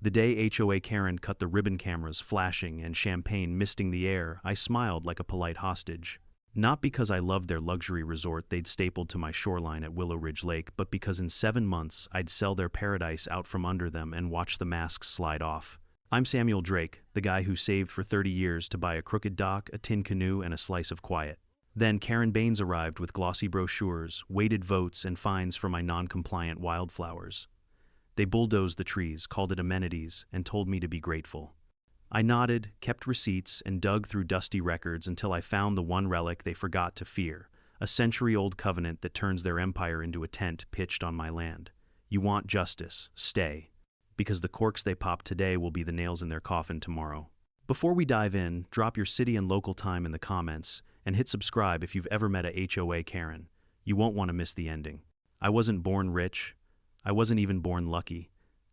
The day HOA Karen cut the ribbon cameras flashing and champagne misting the air, I smiled like a polite hostage. Not because I loved their luxury resort they'd stapled to my shoreline at Willow Ridge Lake, but because in 7 months I'd sell their paradise out from under them and watch the masks slide off. I'm Samuel Drake, the guy who saved for 30 years to buy a crooked dock, a tin canoe, and a slice of quiet. Then Karen Baines arrived with glossy brochures, weighted votes, and fines for my non-compliant wildflowers. They bulldozed the trees, called it amenities, and told me to be grateful. I nodded, kept receipts, and dug through dusty records until I found the one relic they forgot to fear, a century-old covenant that turns their empire into a tent pitched on my land. You want justice, stay. Because the corks they pop today will be the nails in their coffin tomorrow. Before we dive in, drop your city and local time in the comments, and hit subscribe if you've ever met a HOA Karen. You won't want to miss the ending. I wasn't born rich. I wasn't even born lucky.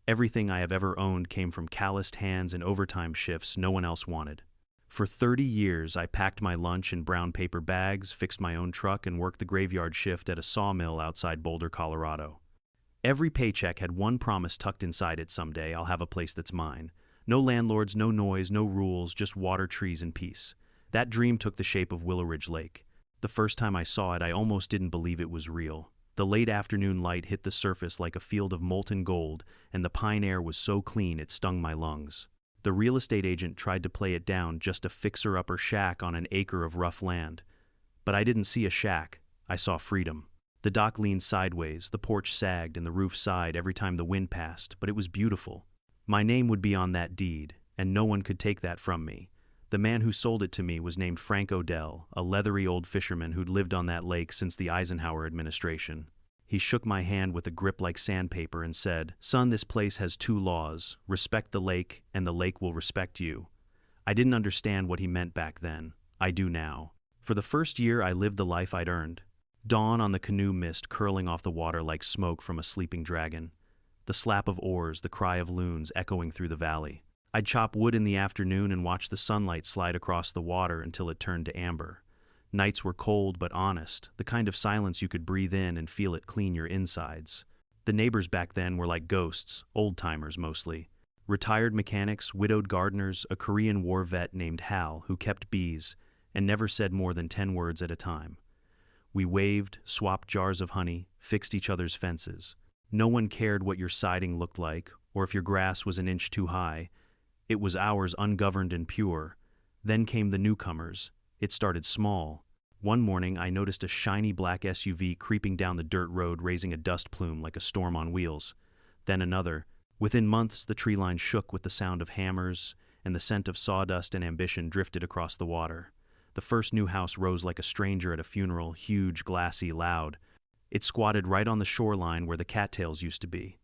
Everything I have ever owned came from calloused hands and overtime shifts no one else wanted. For 30 years, I packed my lunch in brown paper bags, fixed my own truck, and worked the graveyard shift at a sawmill outside Boulder, Colorado. Every paycheck had one promise tucked inside it: someday I'll have a place that's mine. No landlords, no noise, no rules, just water, trees, and peace. That dream took the shape of Willow Ridge Lake. The first time I saw it, I almost didn't believe it was real. The late afternoon light hit the surface like a field of molten gold, and the pine air was so clean it stung my lungs. The real estate agent tried to play it down, just a fixer-upper shack on an acre of rough land. But I didn't see a shack, I saw freedom. The dock leaned sideways, the porch sagged, and the roof sighed every time the wind passed, but it was beautiful. My name would be on that deed, and no one could take that from me. The man who sold it to me was named Frank Odell, a leathery old fisherman who'd lived on that lake since the Eisenhower administration. He shook my hand with a grip like sandpaper and said, "Son, this place has 2 laws. Respect the lake, and the lake will respect you." I didn't understand what he meant back then. I do now. For the first year, I lived the life I'd earned. Dawn on the canoe mist curling off the water like smoke from a sleeping dragon. The slap of oars, the cry of loons echoing through the valley. I'd chop wood in the afternoon and watch the sunlight slide across the water until it turned to amber. Nights were cold but honest, the kind of silence you could breathe in and feel it clean your insides. The neighbors back then were like ghosts, old-timers mostly. Retired mechanics, widowed gardeners, a Korean War vet named Hal who kept bees and never said more than 10 words at a time. We waved, swapped jars of honey, fixed each other's fences. No one cared what your siding looked like, or if your grass was an inch too high. It was ours, ungoverned and pure. Then came the newcomers. It started small. One morning, I noticed a shiny black SUV creeping down the dirt road, raising a dust plume like a storm on wheels. Then another. Within months, the tree line shook with the sound of hammers, and the scent of sawdust and ambition drifted across the water. The first new house rose like a stranger at a funeral, huge, glassy, loud. It squatted right on the shoreline where the cattails used to be.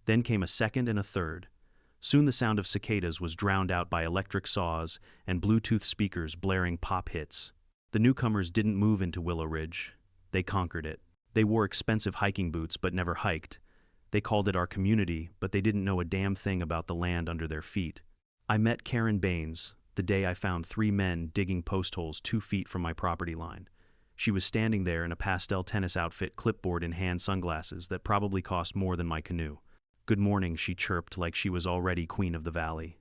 Then came a second and a third. Soon the sound of cicadas was drowned out by electric saws and Bluetooth speakers blaring pop hits. The newcomers didn't move into Willow Ridge. They conquered it. They wore expensive hiking boots but never hiked. They called it our community, but they didn't know a damn thing about the land under their feet. I met Karen Baines the day I found 3 men digging post holes 2 feet from my property line. She was standing there in a pastel tennis outfit, clipboard in hand, sunglasses that probably cost more than my canoe. "Good morning," she chirped like she was already queen of the valley.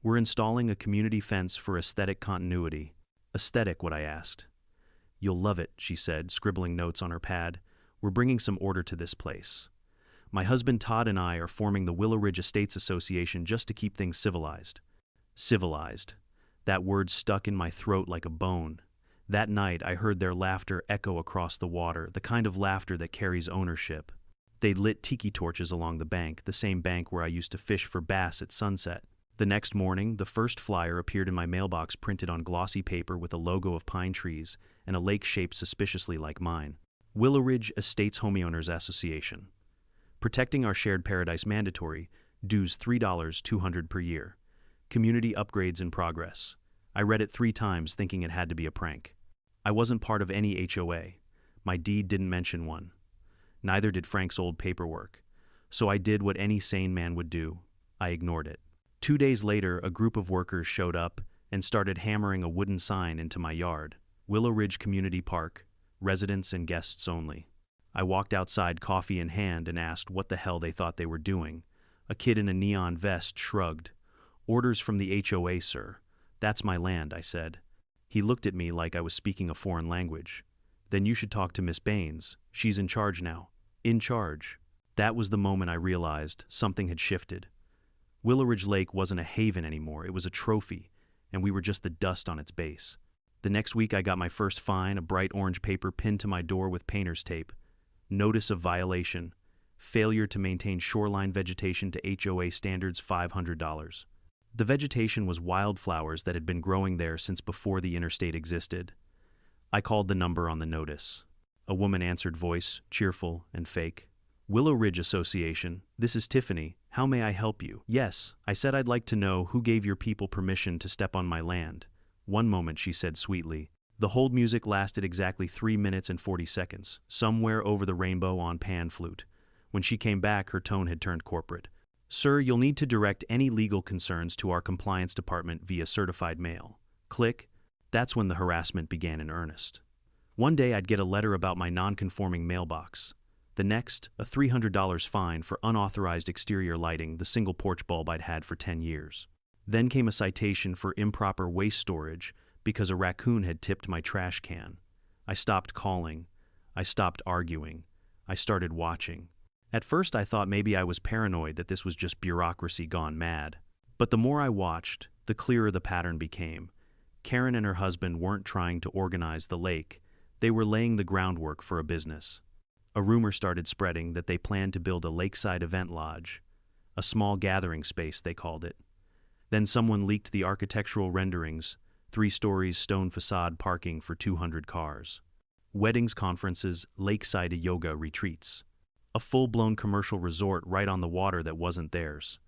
"We're installing a community fence for aesthetic continuity." "Aesthetic?" what I asked. "You'll love it," she said, scribbling notes on her pad. "We're bringing some order to this place. My husband Todd and I are forming the Willow Ridge Estates Association just to keep things civilized." Civilized. That word stuck in my throat like a bone. That night, I heard their laughter echo across the water, the kind of laughter that carries ownership. They lit tiki torches along the bank, the same bank where I used to fish for bass at sunset. The next morning, the first flyer appeared in my mailbox, printed on glossy paper with a logo of pine trees and a lake shaped suspiciously like mine. Willow Ridge Estates Homeowners Association. Protecting our shared paradise mandatory. Dues $3, $200 per year. Community upgrades in progress. I read it 3 times thinking it had to be a prank. I wasn't part of any HOA. My deed didn't mention one. Neither did Frank's old paperwork. So I did what any sane man would do. I ignored it. 2 days later, a group of workers showed up and started hammering a wooden sign into my yard. Willow Ridge Community Park, residents and guests only. I walked outside, coffee in hand, and asked what the hell they thought they were doing. A kid in a neon vest shrugged. "Orders from the HOA, sir. That's my land," I said. He looked at me like I was speaking a foreign language. "Then you should talk to Miss Baines. She's in charge now." In charge. That was the moment I realized something had shifted. Willow Ridge Lake wasn't a haven anymore, it was a trophy, and we were just the dust on its base. The next week I got my first fine, a bright orange paper pinned to my door with painter's tape. Notice of violation. Failure to maintain shoreline vegetation to HOA standards, $500. The vegetation was wildflowers that had been growing there since before the interstate existed. I called the number on the notice. A woman answered, voice cheerful and fake. "Willow Ridge Association, this is Tiffany. How may I help you?" "Yes, I said I'd like to know who gave your people permission to step on my land." "One moment," she said sweetly. The hold music lasted exactly 3 minutes and 40 seconds, somewhere over the rainbow on pan flute. When she came back, her tone had turned corporate. "Sir, you'll need to direct any legal concerns to our compliance department via certified mail." Click. That's when the harassment began in earnest. One day I'd get a letter about my non-conforming mailbox. The next, a $300 fine for unauthorized exterior lighting the single porch bulb I'd had for 10 years. Then came a citation for improper waste storage because a raccoon had tipped my trash can. I stopped calling. I stopped arguing. I started watching. At first I thought maybe I was paranoid that this was just bureaucracy gone mad. But the more I watched, the clearer the pattern became. Karen and her husband weren't trying to organize the lake. They were laying the groundwork for a business. A rumor started spreading that they planned to build a lakeside event lodge. A small gathering space, they called it. Then someone leaked the architectural renderings, 3 stories, stone facade, parking for 200 cars. Weddings, conferences, lakeside yoga retreats. A full-blown commercial resort right on the water that wasn't theirs.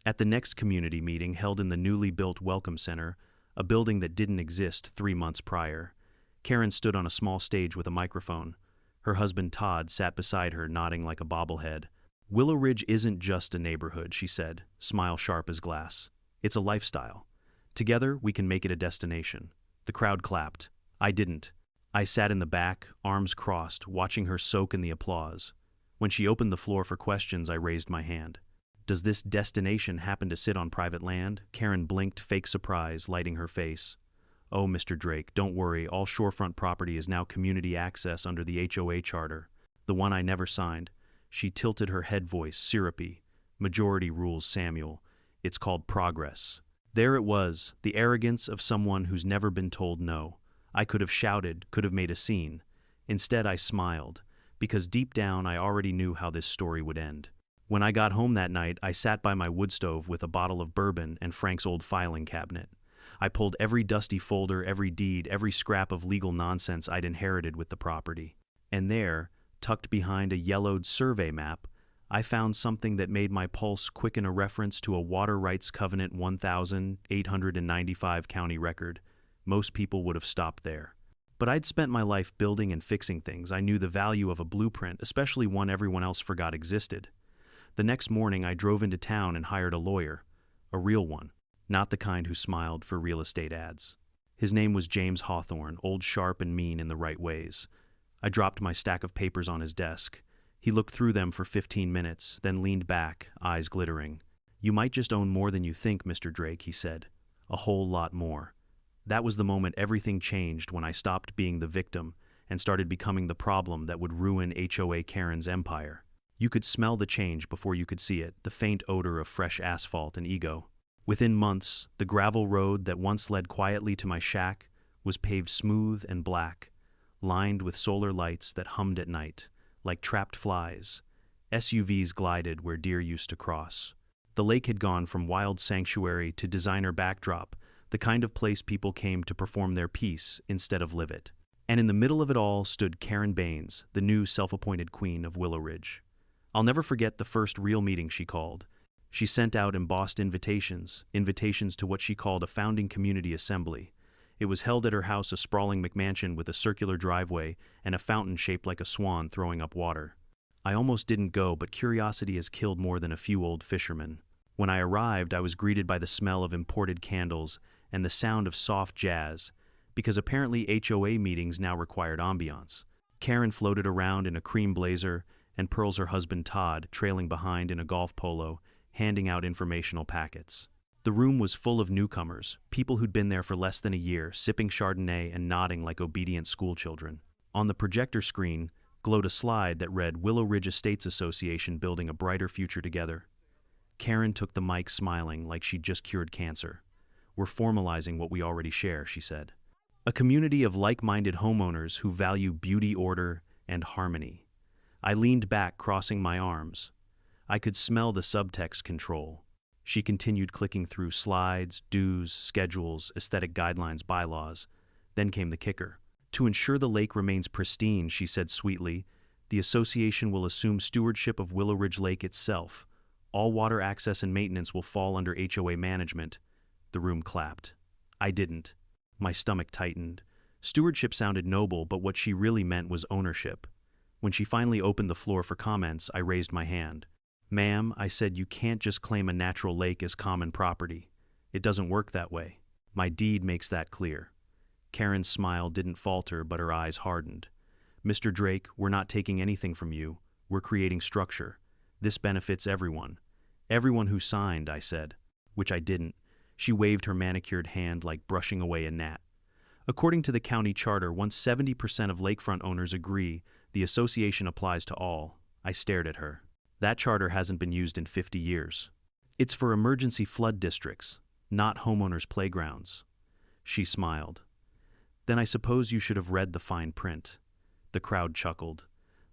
At the next community meeting held in the newly built Welcome Center, a building that didn't exist 3 months prior, Karen stood on a small stage with a microphone. Her husband Todd sat beside her, nodding like a bobblehead. "Willow Ridge isn't just a neighborhood," she said, smile sharp as glass. "It's a lifestyle. Together, we can make it a destination." The crowd clapped. I didn't. I sat in the back, arms crossed, watching her soak in the applause. When she opened the floor for questions, I raised my hand. "Does this destination happen to sit on private land?" Karen blinked, fake surprise lighting her face. "Oh, Mr. Drake, don't worry, all shorefront property is now community access under the HOA charter, the one I never signed." She tilted her head, voice syrupy. "Majority rules, Samuel. It's called progress." There it was, the arrogance of someone who's never been told no. I could have shouted, could have made a scene. Instead, I smiled, because deep down I already knew how this story would end. When I got home that night, I sat by my wood stove with a bottle of bourbon and Frank's old filing cabinet. I pulled every dusty folder, every deed, every scrap of legal nonsense I'd inherited with the property. And there, tucked behind a yellowed survey map, I found something that made my pulse quicken, a reference to a Water Rights Covenant 1895 county record. Most people would have stopped there. But I'd spent my life building and fixing things. I knew the value of a blueprint, especially one everyone else forgot existed. The next morning, I drove into town and hired a lawyer. A real one. Not the kind who smiled for real estate ads. His name was James Hawthorne, old, sharp, and mean in the right ways. I dropped my stack of papers on his desk. He looked through them for 15 minutes, then leaned back, eyes glittering. "You might just own more than you think, Mr. Drake," he said. "A whole lot more." That was the moment everything changed, when I stopped being the victim and started becoming the problem that would ruin HOA Karen's empire. You could smell the change before you could see it, the faint odor of fresh asphalt and ego. Within months, the gravel road that once led quietly to my shack was paved smooth and black, lined with solar lights that hummed at night, like trapped flies. SUVs glided where deer used to cross. The lake had gone from wild sanctuary to designer backdrop, the kind of place people came to perform their piece instead of live it. And in the middle of it all stood Karen Baines, the new self-appointed queen of Willow Ridge. I'll never forget the first real meeting she called. She sent out embossed invitations to what she called a founding community assembly. It was held at her house, a sprawling McMansion with a circular driveway and a fountain shaped like a swan throwing up water. I almost didn't go, but curiosity has killed more than a few old fishermen. When I arrived, I was greeted by the smell of imported candles and the sound of soft jazz, because apparently HOA meetings now required ambiance. Karen floated around in a cream blazer, and Pearl's her husband Todd, trailing behind in a golf polo, handing out informational packets. The room was full of newcomers, people who'd been there for less than a year, sipping Chardonnay and nodding like obedient schoolchildren. On the projector screen glowed a slide that read, "Willow Ridge Estates Association building a brighter future together." Karen took the mic smiling like she'd just cured cancer. "We're formalizing what we already share," she said. "A community of like-minded homeowners who value beauty, order, and harmony." I leaned back, crossing my arms. I could smell the subtext control. She continued clicking through slides, dues, schedules, aesthetic guidelines, bylaws. Then came the kicker. "To ensure the lake remains pristine," she said sweetly, "the association will assume stewardship of Willow Ridge Lake itself. All water access and maintenance will fall under HOA management." The room clapped. I didn't. My stomach tightened. Stewardship sounded noble, but what she really meant was ownership. When she finally opened the floor for comments, I raised my hand. "Ma'am," I said, "you can't just claim a natural lake as common property. It doesn't work that way. My deed makes that clear." Karen's smile didn't falter, but her eyes hardened. "Mr. Drake, we're not taking anything from you. We're creating structure. This benefits everyone." "Everyone who signed," I said. Which I didn't. She waved her manicured hand like brushing away a gnat. "According to the county charter, once 70% of lakefront owners agree, the association applies to all." I stared at her. "That charter hasn't been used in 50 years. It's for emergency flood districts, not homeowners' playgrounds." She smiled. "Then I suppose you should have read the fine print." The crowd chuckled.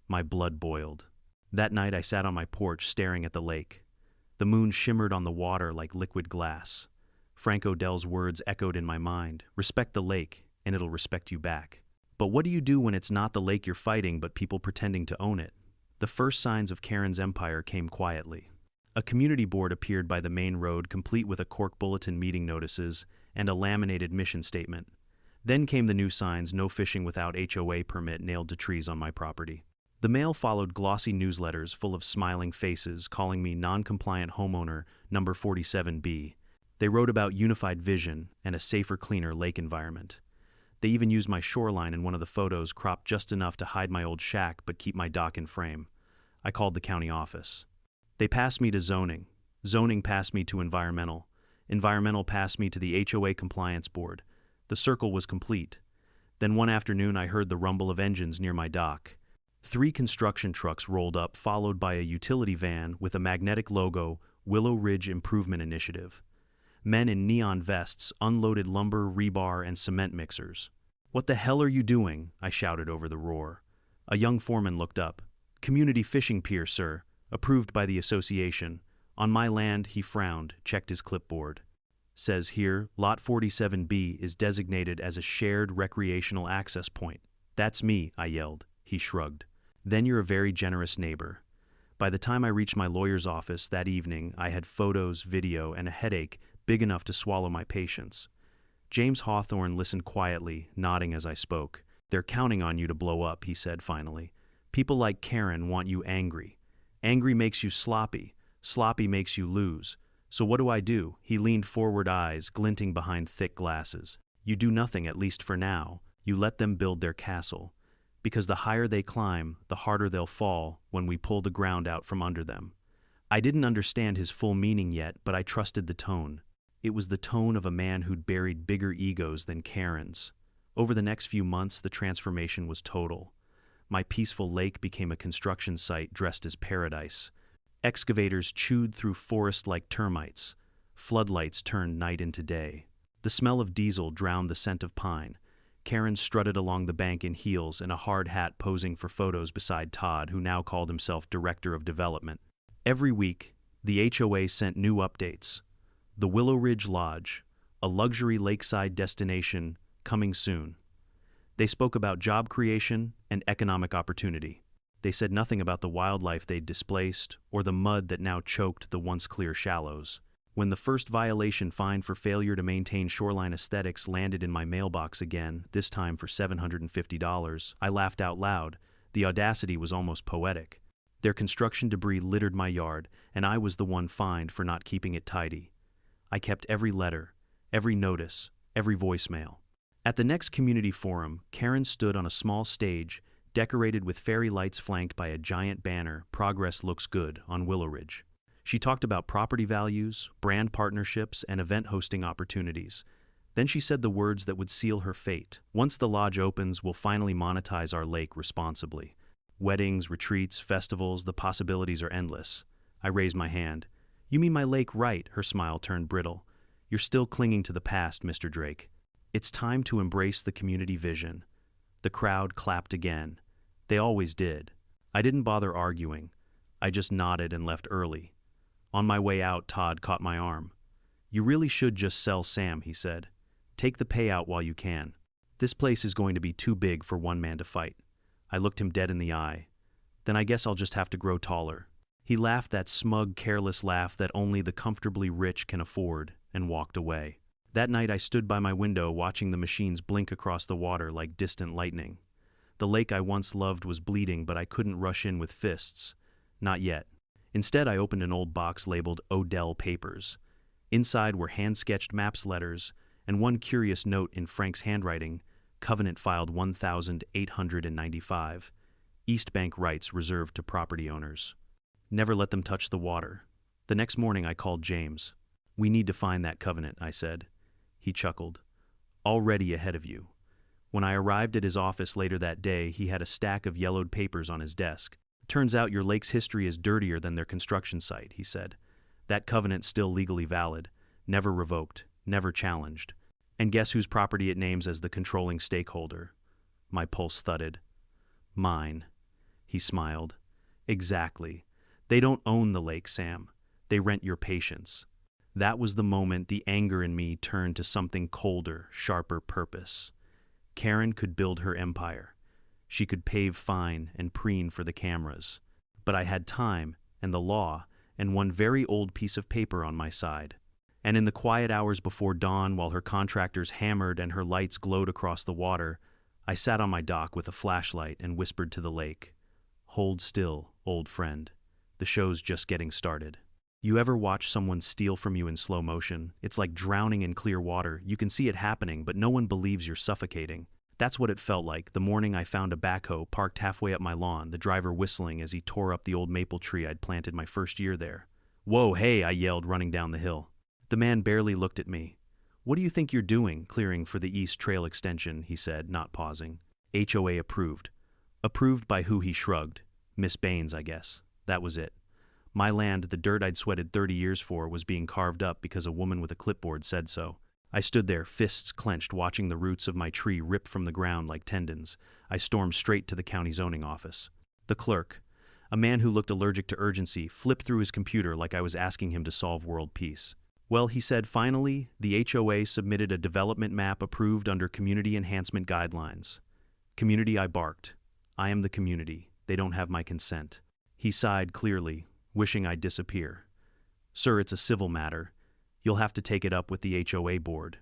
My blood boiled. That night I sat on my porch staring at the lake. The moon shimmered on the water like liquid glass. Frank Odell's words echoed in my mind. "Respect the lake, and it'll respect you back." But what do you do when it's not the lake you're fighting, but people pretending to own it? The first signs of Karen's empire came quietly. A community board appeared by the main road, complete with a cork bulletin, meeting notices, and a laminated mission statement. Then came the new signs, "No fishing without HOA permit," nailed to trees on my property. The mail followed glossy newsletters full of smiling faces, calling me non-compliant homeowner number 47B. They wrote about unified vision and a safer, cleaner lake environment. They even used my shoreline in one of the photos, cropped just enough to hide my old shack but keep my dock in frame. I called the county office. They passed me to zoning. Zoning passed me to environmental. Environmental passed me to the HOA compliance board. The circle was complete. Then one afternoon I heard the rumble of engines near my dock. 3 construction trucks rolled up, followed by a utility van with a magnetic logo, "Willow Ridge Improvement Initiative." Men in neon vests unloaded lumber, rebar, and cement mixers. "What the hell are you doing?" I shouted over the roar. A young foreman looked up. "Community fishing pier, sir. Approved by the association. On my land," he frowned, checked his clipboard. "Says here, Lot 47B is designated as a shared recreational access point." "That's me," I yelled. He shrugged. "Then you're a very generous neighbor." By the time I reached my lawyer's office that evening, I had photos, video, and a headache big enough to swallow my patience. James Hawthorne listened quietly, nodding as I spoke. "They're counting on you to blow up," he said finally. "People like Karen want you angry. Angry makes you sloppy. Sloppy makes you lose. So what do?" He leaned forward, eyes glinting behind thick glasses. "You do nothing, at least for now. You let them build their castle. Because the higher they climb, the harder they'll fall when we pull the ground out from under them." I didn't understand his full meaning yet, but I trusted the tone. It was the tone of a man who'd buried bigger egos than Karen's. Over the next few months, the transformation was total. My peaceful lake became a construction site dressed as paradise. Excavators chewed through forest like termites. Floodlights turned night into day. The smell of diesel drowned the scent of pine. Karen strutted along the bank in heels and a hard hat, posing for photos beside Todd, who now called himself Director of Development. Every week, the HOA sent new updates. The Willow Ridge Lodge, a luxury lakeside destination, coming soon. They spoke about job creation and economic opportunity. They said nothing about the wildlife they'd displaced or the mud that now choked the once clear shallows. When the first violation fine for failure to maintain shoreline aesthetics landed in my mailbox again, this time for $750, I laughed out loud. The audacity was almost poetic. Their construction debris littered my yard, and I was the one fined for not keeping it tidy. I kept every letter, every notice, every voicemail. At the next community forum, Karen stood on a small stage, decorated with fairy lights flanked by a giant banner, "Progress looks good" on Willow Ridge. She talked about property values, brand partnerships, and event hosting opportunities. Then she said the words that would seal her fate. Once the lodge opens, we'll finally monetize our lake responsibly. Weddings, retreats, festivals, the possibilities are endless. I raised my hand. You mean my lake, right? Her smile turned brittle. You're still clinging to the past, Mr. Drake. It's time to embrace the community vision. The crowd clapped again. They always did. I didn't bother arguing. I just nodded and left early. On my way out, Todd caught my arm. You really should just sell Sam, he said. Take the payout while you can. This place is going to be too big for one man to fight. I looked him dead in the eye. Then I guess I'll just have to grow taller. He laughed that smug, careless laugh that only the comfortably rich can afford, and walked away. That night I stood by my window watching the machines blink across the water like distant lightning. The lake I once loved was bleeding, but I couldn't rush in with fists. Not yet. Instead, I opened an old box labeled Odell Papers. Inside were hand-sketched maps, letters, and one curious note in Frank's handwriting, Covenant filed 1,895. East Bank rights reserved to property owners. Never let them touch the water. The next morning I called James. We need to find that covenant, I said. He chuckled. Already ahead of you. When I arrived at his office later that day, he had a stack of yellowed papers on his desk. Turns out your lake's history is dirtier than their construction site, he said. That covenant's still legally valid, never revoked, never challenged. And guess whose property it names as the controlling stakeholder? My pulse thudded. Mine. He smiled. Exactly. They don't own the lake, Sam. They rent your patience. That was the moment the anger in me turned to something colder, sharper purpose. Karen could build her empire. She could pave fine and preen for the cameras. But I had time and the law and one very old piece of paper on my side. And in the quiet hours before dawn, while her contractors hammered and her lights glowed across the water, I sat on my dock with a flashlight and whispered to the lake, "Hold still, old friend. The show's just getting started." You ever watch someone steal from you in slow motion? It's like drowning in clear water. You can see it happening, but no one believes you're suffocating. That's what it felt like the morning I found a backhoe parked halfway up my lawn, the driver whistling as he tore up the old maple tree I'd planted my first year there. "Whoa, hey," I yelled, running down the hill. The man barely looked at me. "What do you think you're doing, clearing for the East Trail extension?" he said, not pausing. "HOA approved." Approved by who? He shrugged. Miss Baines, I guess. That was it. My land, the dirt I'd sweated 30 years for, was being carved up because a woman with a clipboard said so. I stood there, fists clenched, watching the roots of my tree rip from the ground like tendons. I stormed straight to the county zoning office. The clerk, a man who looked allergic to urgency, flipped through his computer like I was asking him to solve world peace. "Well," he said, "finally, the HOA submitted a development map approved under Community Enhancement Guidelines." "Community," I barked. "I am the community. They don't have my consent." He sighed clearly, wishing I'd disappear. "Sir, it's a civil matter. You'll have to take it up with the HOA board."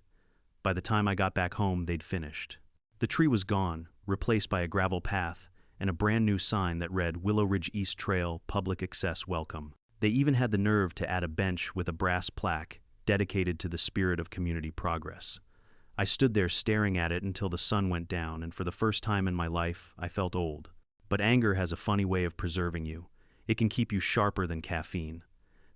By the time I got back home, they'd finished. The tree was gone, replaced by a gravel path and a brand new sign that read Willow Ridge East Trail Public Access Welcome. They even had the nerve to add a bench with a brass plaque dedicated to the spirit of community progress. I stood there staring at it until the sun went down, and for the first time in my life, I felt old. But anger has a funny way of preserving you. It can keep you sharper than caffeine.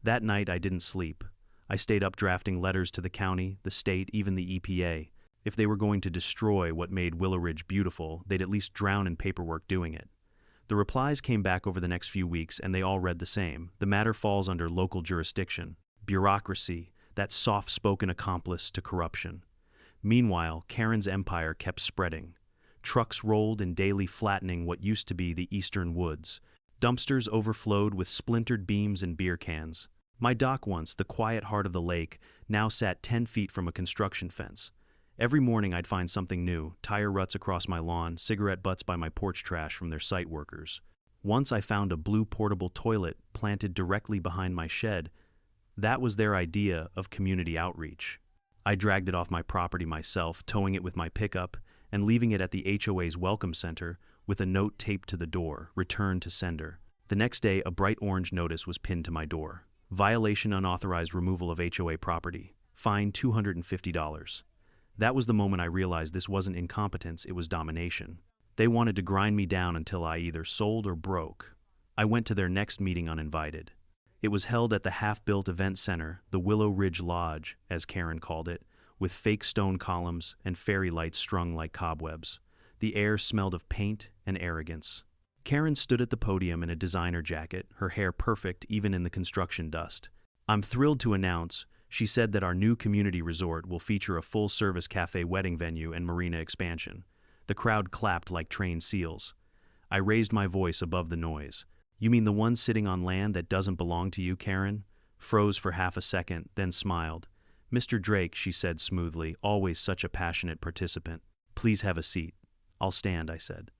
That night, I didn't sleep. I stayed up drafting letters to the county, the state, even the EPA. If they were going to destroy what made Willow Ridge beautiful, they'd at least drown in paperwork doing it. The replies came back over the next few weeks, and they all read the same. The matter falls under local jurisdiction. Bureaucracy, that soft-spoken accomplice to corruption. Meanwhile, Karen's empire kept spreading. Trucks rolled in daily flattening what used to be the eastern woods. Dumpsters overflowed with splintered beams and beer cans. My dock once, the quiet heart of the lake, now sat 10 feet from a construction fence. Every morning I'd find something new, tire ruts across my lawn, cigarette butts by my porch trash from their site workers. Once I found a blue portable toilet planted directly behind my shed. That was their idea of community outreach. I dragged it off my property myself, towing it with my pickup, and leaving it at the HOA's Welcome Center with a note taped to the door, "Return to sender." The next day, a bright orange notice was pinned to my door. Violation, unauthorized removal of HOA property. Fine $250. That was the moment I realized this wasn't incompetence, it was domination. They wanted to grind me down until I either sold or broke. I went to their next meeting uninvited. It was held at the half-built event center, the Willow Ridge Lodge, as Karen called it, with fake stone columns and fairy lights strung like cobwebs. The air smelled of paint and arrogance. Karen stood at the podium in a designer jacket, her hair perfect even in the construction dust. "I'm thrilled to announce," she said, "that our new community resort will feature a full-service cafe wedding venue and marina expansion." The crowd clapped like trained seals. I raised my voice above the noise. "You mean the one sitting on land that doesn't belong to you, Karen?" Froze for half a second, then smiled. "Mr. Drake," she said smoothly, always such a passionate participant. "Please have a seat." "I'll stand," I said.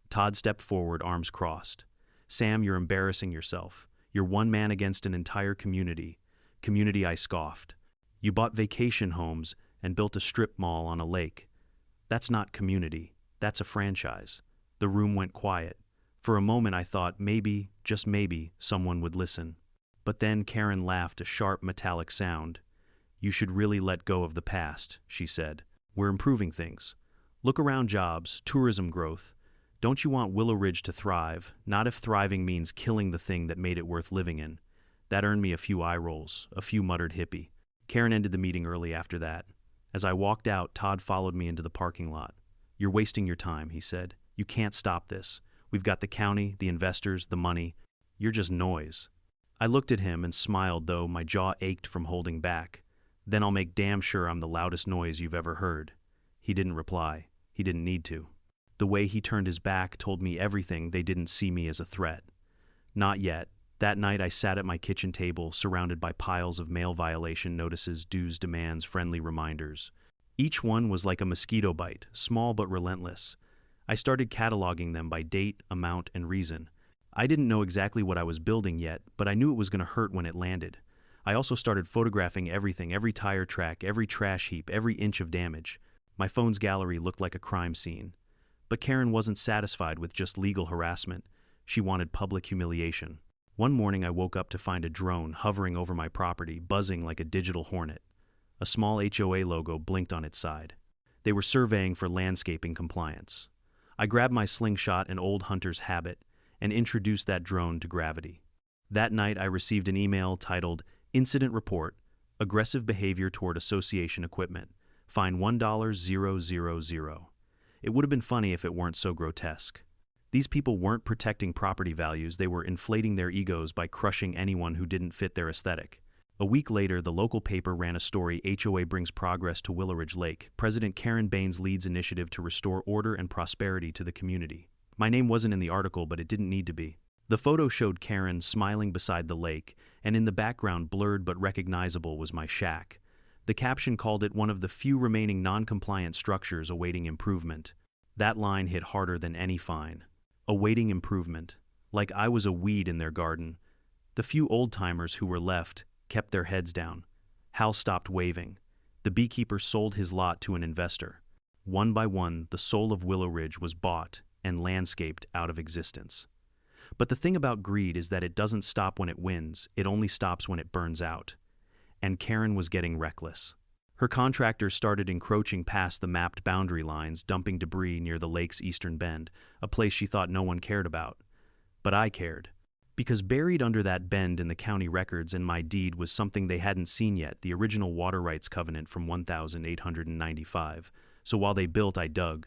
Todd stepped forward, arms crossed. "Sam, you're embarrassing yourself. You're one man against an entire community." "Community," I scoffed. "You bought vacation homes and built a strip mall on a lake. That's not community. That's a franchise." The room went quiet. For a moment I thought maybe, just maybe, someone would listen. But then Karen laughed, a sharp metallic sound. "You should really let go of the past," she said. "We're improving things. Look around: jobs, tourism growth. Don't you want Willow Ridge to thrive? Not if thriving means killing the thing that made it worth living in." That earned me a few eye rolls, a few muttered hippie. Karen ended the meeting early after that. As I walked out, Todd followed me into the parking lot. "You're wasting your time," he said. "You can't stop this. We've got the county, the investors, the money. You're just noise." I looked at him and smiled, though my jaw ached from holding back. "Then I'll make damn sure I'm the loudest noise you've ever heard." He didn't reply. He didn't need to. The way he turned his back told me everything. They didn't see me as a threat. Not yet. That night I sat at my kitchen table, surrounded by piles of mail violation notices, dues, demands, friendly reminders. Each one was like a mosquito bite, small but relentless. I started cataloging them by date, amount, and reason. I didn't know exactly what I was building yet, but I knew it was going to hurt when it landed. I also started photographing everything: every tire track, every trash heap, every inch of damage. My phone's gallery looked like a crime scene. But Karen wasn't satisfied with just legal harassment. She wanted public humiliation. One morning I woke up to find a drone hovering over my property, buzzing like a digital hornet. A small HOA logo blinked on its side. They were surveying for landscaping compliance. I grabbed my slingshot, an old hunter's habit, and introduced that drone to gravity. That night I received an email titled, "Incident Report, Aggressive Behavior Toward Association Equipment. Fine $1,000." It would have been funny if it weren't so grotesque. These people weren't protecting property values, they were inflating their egos by crushing anyone who didn't fit their aesthetic. A week later, the local paper ran a story: "HOA brings progress to Willow Ridge Lake. President Karen Baines leads initiative to restore order and prosperity to the community." My name wasn't in the article, but it didn't need to be. The photo showed Karen smiling beside the lake, and in the background, blurred but recognizable, was my shack. The caption called it one of the few remaining non-compliant structures awaiting improvement. That line hit harder than any fine. Awaiting improvement. Like I was a weed in their garden. The few old-timers who were left kept their heads down. Hal stopped waving. The beekeeper sold his lot to an investor. One by one, the soul of Willow Ridge was bought and landscaped out of existence. But the thing about greed is that it doesn't stop when it wins, it only stops when it burns out. And Karen was getting reckless. Her contractors started encroaching past the mapped boundary lines, dumping debris near the lake's eastern bend, a place she thought no one cared about. But I cared. Because buried under that bend in the county records and my deed was something they hadn't seen yet: the original water rights covenant from 1895. So while they built, I dug.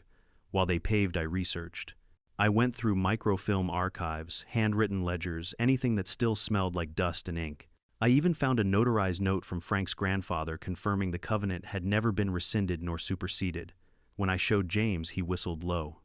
While they paved, I researched. I went through microfilm archives, handwritten ledgers, anything that still smelled like dust and ink. I even found a notarized note from Frank's grandfather confirming the covenant had never been rescinded nor superseded. When I showed James, he whistled low.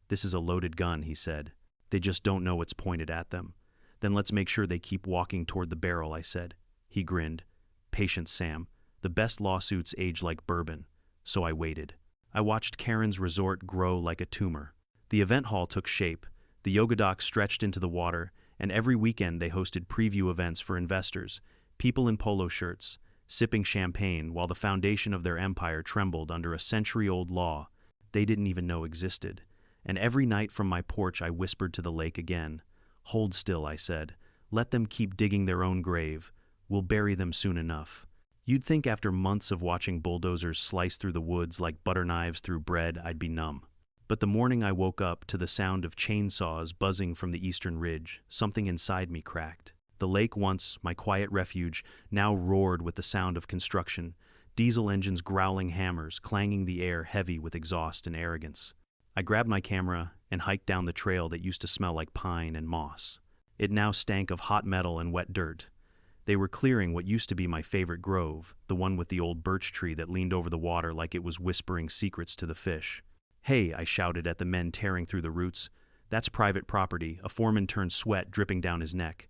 "This is a loaded gun," he said. "They just don't know what's pointed at them." "Then let's make sure they keep walking toward the barrel," I said. He grinned. "Patience, Sam. The best lawsuits age like bourbon." So I waited. I watched Karen's resort grow like a tumor. The event hall took shape. The yoga dock stretched into the water, and every weekend they hosted preview events for investors, people in polo shirts, sipping champagne while the foundation of their empire trembled under a century-old law they didn't even know existed. And every night from my porch I whispered to the lake again. "Hold still," I said. "Let them keep digging their own grave. We'll bury them soon enough." You'd think after months of watching bulldozers slice through the woods like butter knives through bread, I'd be numb. But the morning I woke up to the sound of chainsaws buzzing from the eastern ridge, something inside me cracked. The lake, once my quiet refuge, now roared with the sound of construction, diesel engines growling hammers, clanging the air heavy with exhaust and arrogance. I grabbed my camera and hiked down the trail that used to smell like pine and moss. It now stank of hot metal and wet dirt. They were clearing what used to be my favorite grove, the one with the old birch tree that leaned over the water like it was whispering secrets to the fish. "Hey," I shouted at the men tearing through the roots. "That's private property." A foreman turned, sweat dripping down his neck.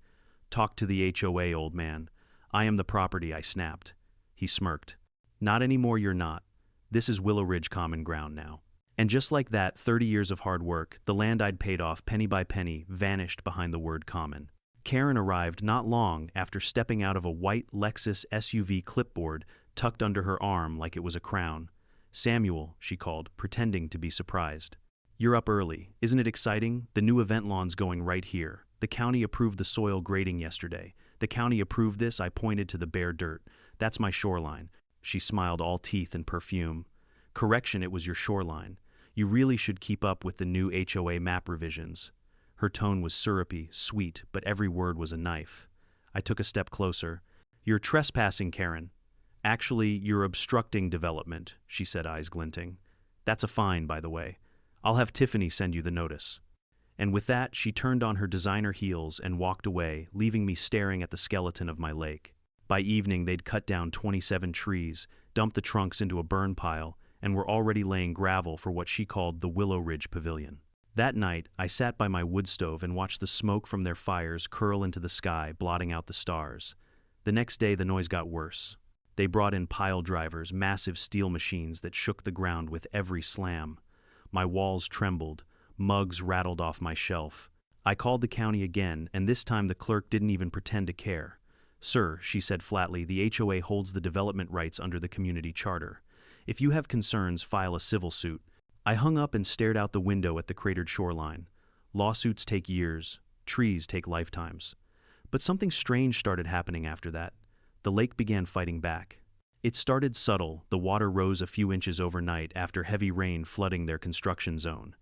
"Talk to the HOA, old man." "I am the property," I snapped. He smirked. "Not anymore, you're not. This is Willow Ridge common ground now." And just like that, 30 years of hard work, the land I'd paid off penny by penny, vanished behind the word common. Karen arrived not long after, stepping out of a white Lexus SUV, clipboard tucked under her arm like it was a crown. "Samuel," she called, pretending to be surprised. "You're up early. Isn't it exciting? The new event lawn's going right here. The county approved the soil grading yesterday. The county approved this." I pointed to the bare dirt. "That's my shoreline." She smiled, all teeth and perfume. "Correction, it was your shoreline. You really should keep up with the new HOA map revisions." Her tone was syrupy, sweet, but every word was a knife. I took a step closer. "You're trespassing, Karen." "Actually, you're obstructing development," she said, eyes glinting. "That's a fine, by the way. I'll have Tiffany send you the notice." And with that, she turned on her designer heels and walked away, leaving me staring at the skeleton of my lake. By evening, they'd cut down 27 trees, dumped the trunks into a burn pile, and were already laying gravel for what she called the Willow Ridge Pavilion. That night, I sat by my wood stove and watched the smoke from their fires curl into the sky, blotting out the stars. The next day, the noise got worse. They brought in pile drivers, massive steel machines that shook the ground with every slam. My walls trembled, mugs rattled off my shelf. I called the county again, and this time the clerk didn't even pretend to care. "Sir," she said flatly, "the HOA holds the development rights under the community charter. If you have concerns, file a civil suit." I hung up and stared out the window at the cratered shoreline. Lawsuits take years, trees take lifetimes. But something strange started happening after that. The lake began fighting back. It started subtle. The water rose a few inches overnight after heavy rain flooding their construction zone.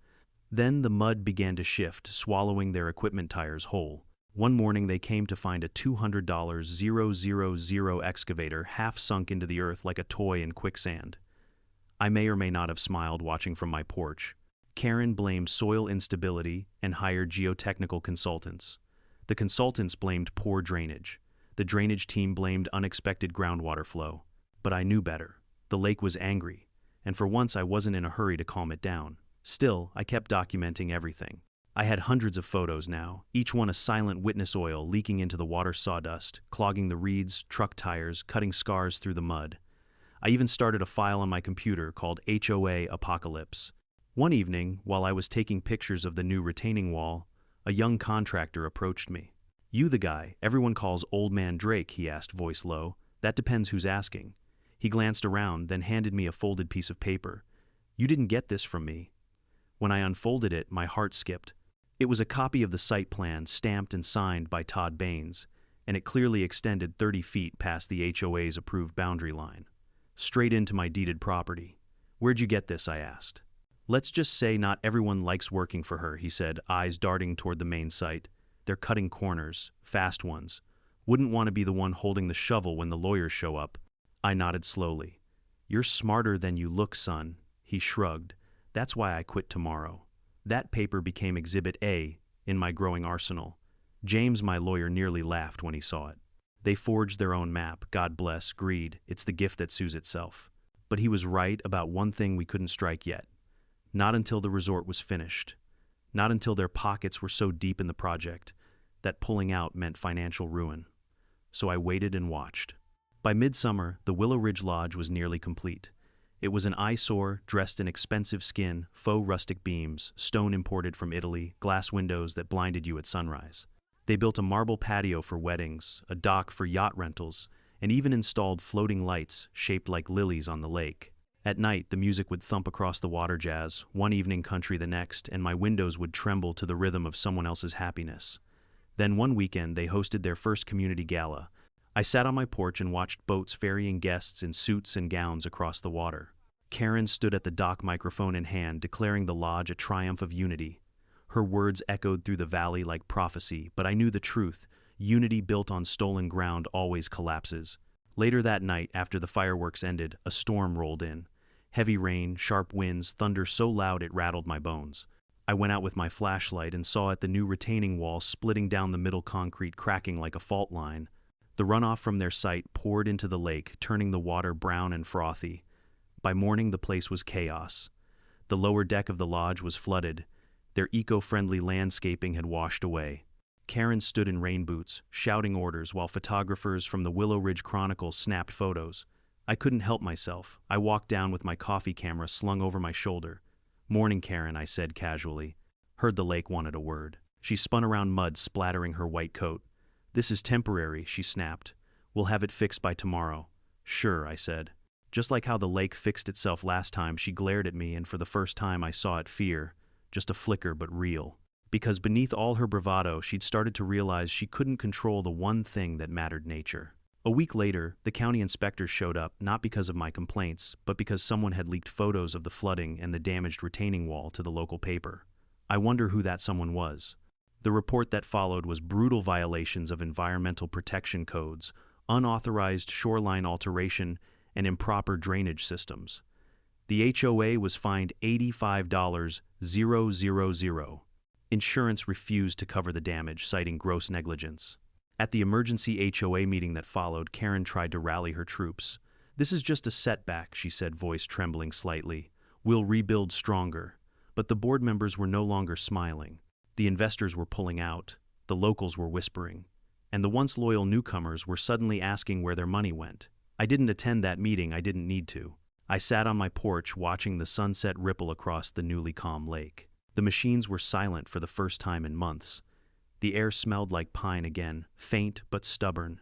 Then the mud began to shift, swallowing their equipment tires whole. One morning they came to find a $200 000 excavator half sunk into the earth like a toy in quicksand. I may or may not have smiled watching from my porch. Karen blamed soil instability and hired geotechnical consultants. The consultants blamed poor drainage. The drainage team blamed unexpected groundwater flow. But I knew better. The lake was angry, and for once I wasn't in a hurry to calm it down. Still, I kept documenting everything. I had hundreds of photos now, each one a silent witness, oil leaking into the water sawdust, clogging the reeds, truck tires, cutting scars through the mud. I even started a file on my computer called HOA Apocalypse. One evening, while I was taking pictures of the new retaining wall, a young contractor approached me. "You the guy everyone calls Old Man Drake?" he asked, voice low. "That depends who's asking." He glanced around, then handed me a folded piece of paper. "You didn't get this from me." When I unfolded it, my heart skipped. It was a copy of the site plan, stamped and signed by Todd Baines, and it clearly extended 30 feet past the HOA's approved boundary line. Straight into my deeded property. "Where'd you get this?" I asked. "Let's just say not everyone likes working for her," he said, eyes darting toward the main site. "They're cutting corners, fast ones. Wouldn't want to be the one holding the shovel when the lawyers show up." I nodded slowly. "You're smarter than you look, son." He shrugged. "That's why I quit tomorrow." That paper became Exhibit A in my growing arsenal. James, my lawyer, nearly laughed when he saw it. They forged their own map. God bless greed. It's the gift that sues itself. But he was right about one thing we couldn't strike yet. Not until the resort was finished. Not until their pockets were so deep in the project that pulling out meant financial ruin. So I waited and watched. By midsummer, the Willow Ridge Lodge was nearly complete. It was an eyesore, dressed in expensive skin, faux rustic beams, stone imported from Italy, glass windows that blinded you at sunrise. They built a marble patio for weddings, a dock for yacht rentals, and even installed floating lights shaped like lilies on the lake. At night, the music would thump across the water, jazz, one evening country the next, and my windows would tremble to the rhythm of someone else's happiness. Then one weekend, they hosted their first community gala. I sat on my porch and watched boats ferrying guests in suits and gowns across the water. Karen stood at the dock, microphone in hand, declaring the lodge a triumph of unity. Her words echoed through the valley like prophecy, but I knew the truth. Unity built on stolen ground always collapses. Later that night, after the fireworks ended, a storm rolled in. Heavy rain, sharp winds, thunder so loud it rattled my bones. I went out with my flashlight and saw at the new retaining wall splitting down the middle, concrete cracking like a fault line. The runoff from their site poured into the lake, turning the water brown and frothy. By morning, the place was chaos. The lower deck of the lodge was flooded. Their eco-friendly landscaping had washed away. Karen stood in rain boots, shouting orders while photographers from the Willow Ridge Chronicle snapped photos. I couldn't help myself. I walked down with my coffee camera slung over my shoulder. "Morning, Karen," I said casually. Heard the lake wanted a word. She spun around, mud splattering her white coat. "This is temporary," she snapped. "We'll have it fixed by tomorrow." "Sure," I said. Just like how the lake fixed itself last time, she glared at me, and for the first time I saw it fear. Just a flicker, but real. Because beneath all her bravado, she'd started to realize she couldn't control the one thing that mattered: nature. A week later, the county inspectors showed up, not because of my complaints, but because someone had leaked photos of the flooding and the damaged retaining wall to the local paper. I wonder who that someone was. The report that followed was brutal violations of environmental protection codes, unauthorized shoreline alteration, and improper drainage systems. The HOA was fined $85,000. Insurance refused to cover the damage, citing gross negligence. At the emergency HOA meeting that followed, Karen tried to rally her troops. "This is just a setback," she said, voice trembling slightly. "We'll rebuild stronger." But the board members were no longer smiling. The investors were pulling out. The locals were whispering. And the once loyal newcomers were suddenly asking where their money went. I didn't attend that meeting. I didn't need to. I sat on my porch watching the sunset ripple across the newly calm lake. The machines were silent for the first time in months. The air smelled like pine again, faint but stubborn.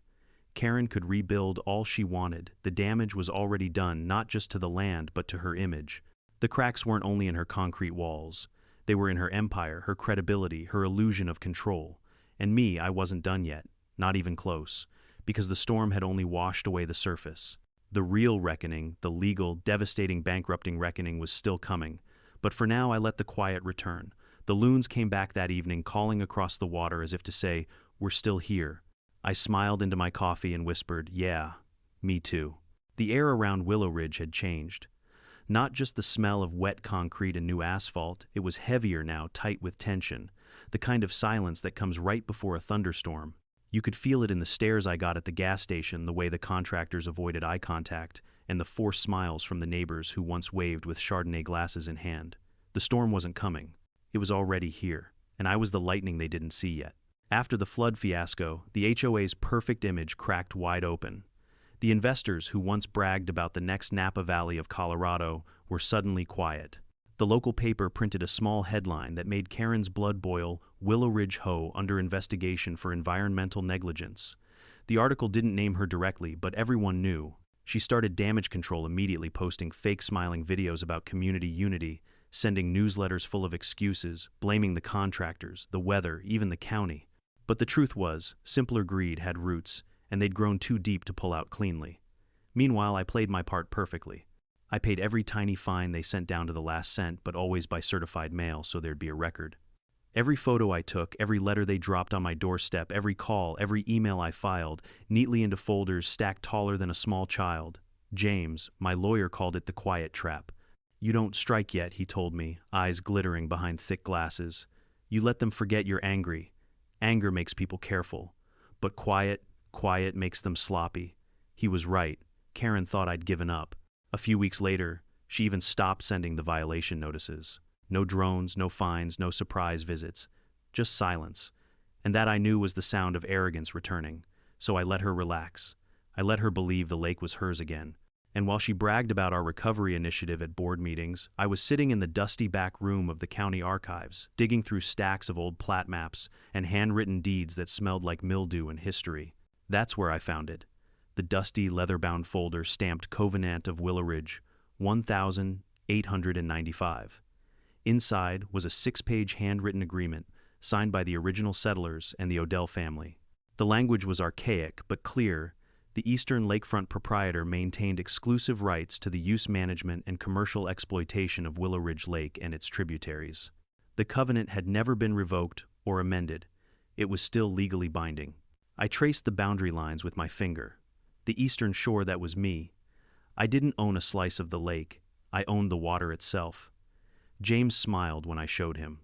Karen could rebuild all she wanted. The damage was already done, not just to the land, but to her image. The cracks weren't only in her concrete walls. They were in her empire, her credibility, her illusion of control. And me, I wasn't done yet, not even close, because the storm had only washed away the surface. The real reckoning, the legal, devastating, bankrupting reckoning, was still coming. But for now, I let the quiet return. The loons came back that evening, calling across the water as if to say, "We're still here." I smiled into my coffee and whispered, "Yeah, me too." The air around Willow Ridge had changed. Not just the smell of wet concrete and new asphalt, it was heavier now, tight with tension. The kind of silence that comes right before a thunderstorm. You could feel it in the stares I got at the gas station, the way the contractors avoided eye contact, and the forced smiles from the neighbors who once waved with Chardonnay glasses in hand. The storm wasn't coming. It was already here, and I was the lightning they didn't see yet. After the flood fiasco, the HOA's perfect image cracked wide open. The investors who once bragged about the next Napa Valley of Colorado were suddenly quiet. The local paper printed a small headline that made Karen's blood boil: "Willow Ridge HOA under investigation for environmental negligence." The article didn't name her directly, but everyone knew. She started damage control immediately, posting fake smiling videos about community unity, sending newsletters full of excuses, blaming the contractors, the weather, even the county. But the truth was, simpler greed had roots, and they'd grown too deep to pull out cleanly. Meanwhile, I played my part perfectly. I paid every tiny fine they sent down to the last cent, but always by certified mail, so there'd be a record. Every photo I took, every letter they dropped on my doorstep, every call, every email I filed, neatly into folders stacked taller than a small child. James, my lawyer, called it the quiet trap. "You don't strike yet," he told me, eyes glittering behind thick glasses. "You let them forget you're angry. Anger makes people careful. But quiet makes them sloppy." He was right. Karen thought I'd given up. A few weeks later, she even stopped sending the violation notices. No drones, no fines, no surprise visits. Just silence. And that, I knew, was the sound of arrogance returning. So I let her relax. I let her believe the lake was hers again. And while she bragged about our recovery initiative at board meetings, I was sitting in the dusty back room of the county archives, digging through stacks of old plat maps and handwritten deeds that smelled like mildew and history. That's where I found it. The dusty, leather-bound folder stamped Covenant of Willow Ridge, 1895. Inside was a 6-page handwritten agreement signed by the original settlers and the Odell family. The language was archaic but clear. The eastern lakefront proprietor maintained exclusive rights to the use, management, and commercial exploitation of Willow Ridge Lake and its tributaries. The covenant had never been revoked or amended. It was still legally binding. I traced the boundary lines with my finger. The eastern shore, that was me. I didn't own a slice of the lake, I owned the water itself. James smiled when I showed him.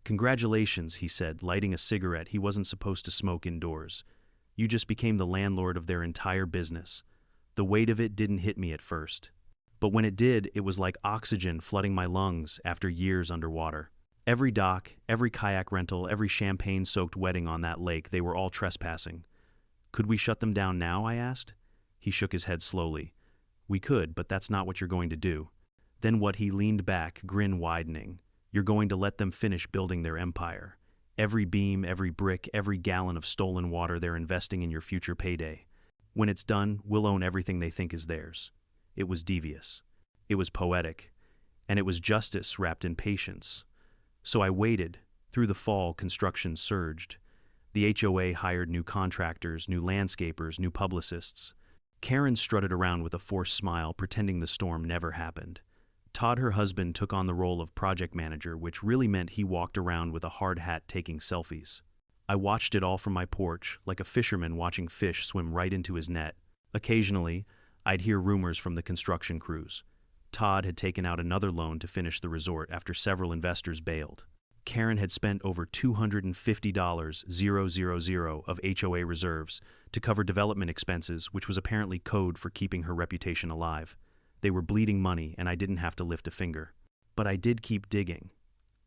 "Congratulations," he said, lighting a cigarette he wasn't supposed to smoke indoors. "You just became the landlord of their entire business." The weight of it didn't hit me at first. But when it did, it was like oxygen flooding my lungs after years underwater. Every dock, every kayak rental, every champagne-soaked wedding on that lake, they were all trespassing. "Could we shut them down now?" I asked. He shook his head slowly. "We could, but that's not what you're going to do." Then what? He leaned back, grin widening. "You're going to let them finish building their empire. Every beam, every brick, every gallon of stolen water, they're investing in your future payday. When it's done, we'll own everything they think is theirs." It was devious. It was poetic. And it was justice wrapped in patience. So I waited. Through the fall, construction surged. The HOA hired new contractors, new landscapers, new publicists. Karen strutted around with a forced smile, pretending the storm never happened. Todd, her husband, took on the role of project manager, which really meant he walked around with a hard hat taking selfies. I watched it all from my porch, like a fisherman watching fish swim right into his net. Occasionally, I'd hear rumors from the construction crews. Todd had taken out another loan to finish the resort after several investors bailed. Karen had spent over $250,000 of HOA reserves to cover development expenses, which was apparently code for keeping her reputation alive. They were bleeding money, and I didn't have to lift a finger. But I did keep digging.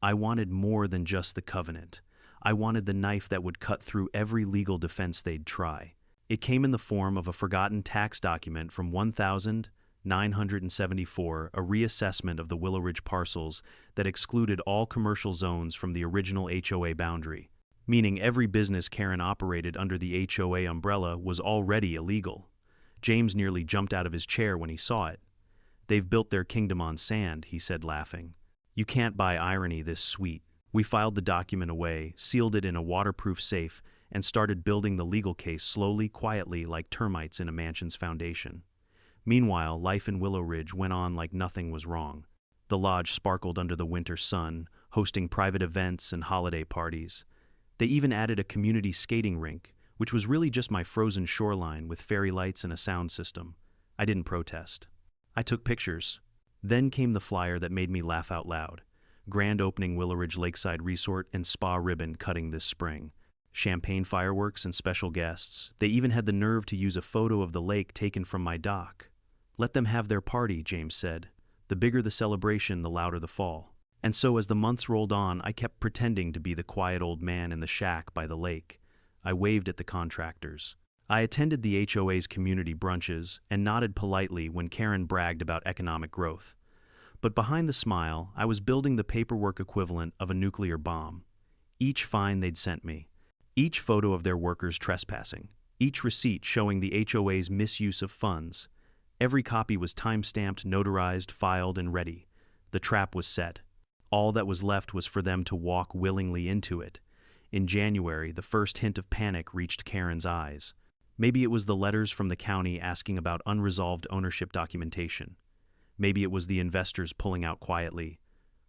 I wanted more than just the covenant. I wanted the knife that would cut through every legal defense they'd try. It came in the form of a forgotten tax document from 1974, a reassessment of the Willow Ridge parcels that excluded all commercial zones from the original HOA boundary, meaning every business Karen operated under the HOA umbrella was already illegal. James nearly jumped out of his chair when he saw it. "They've built their kingdom on sand," he said, laughing. "You can't buy irony this sweet." We filed the document away, sealed it in a waterproof safe, and started building the legal case slowly, quietly, like termites in a mansion's foundation. Meanwhile, life in Willow Ridge went on like nothing was wrong. The lodge sparkled under the winter sun, hosting private events and holiday parties. They even added a community skating rink, which was really just my frozen shoreline with fairy lights and a sound system. I didn't protest. I took pictures. Then came the flyer that made me laugh out loud. Grand opening, Willow Ridge Lakeside Resort and Spa ribbon cutting this spring. Champagne fireworks and special guests. They even had the nerve to use a photo of the lake taken from my dock. "Let them have their party," James said. "The bigger the celebration, the louder the fall." And so as the months rolled on, I kept pretending to be the quiet old man in the shack by the lake. I waved at the contractors. I attended the HOA's community brunches and nodded politely when Karen bragged about economic growth. But behind the smile, I was building the paperwork equivalent of a nuclear bomb. Each fine they'd sent me, each photo of their workers trespassing, each receipt showing the HOA's misuse of funds. Every copy was time-stamped, notarized, filed, and ready. The trap was set. All that was left was for them to walk willingly into it. In January, the first hint of panic reached Karen's eyes. Maybe it was the letters from the county asking about unresolved ownership documentation. Maybe it was the investors pulling out quietly.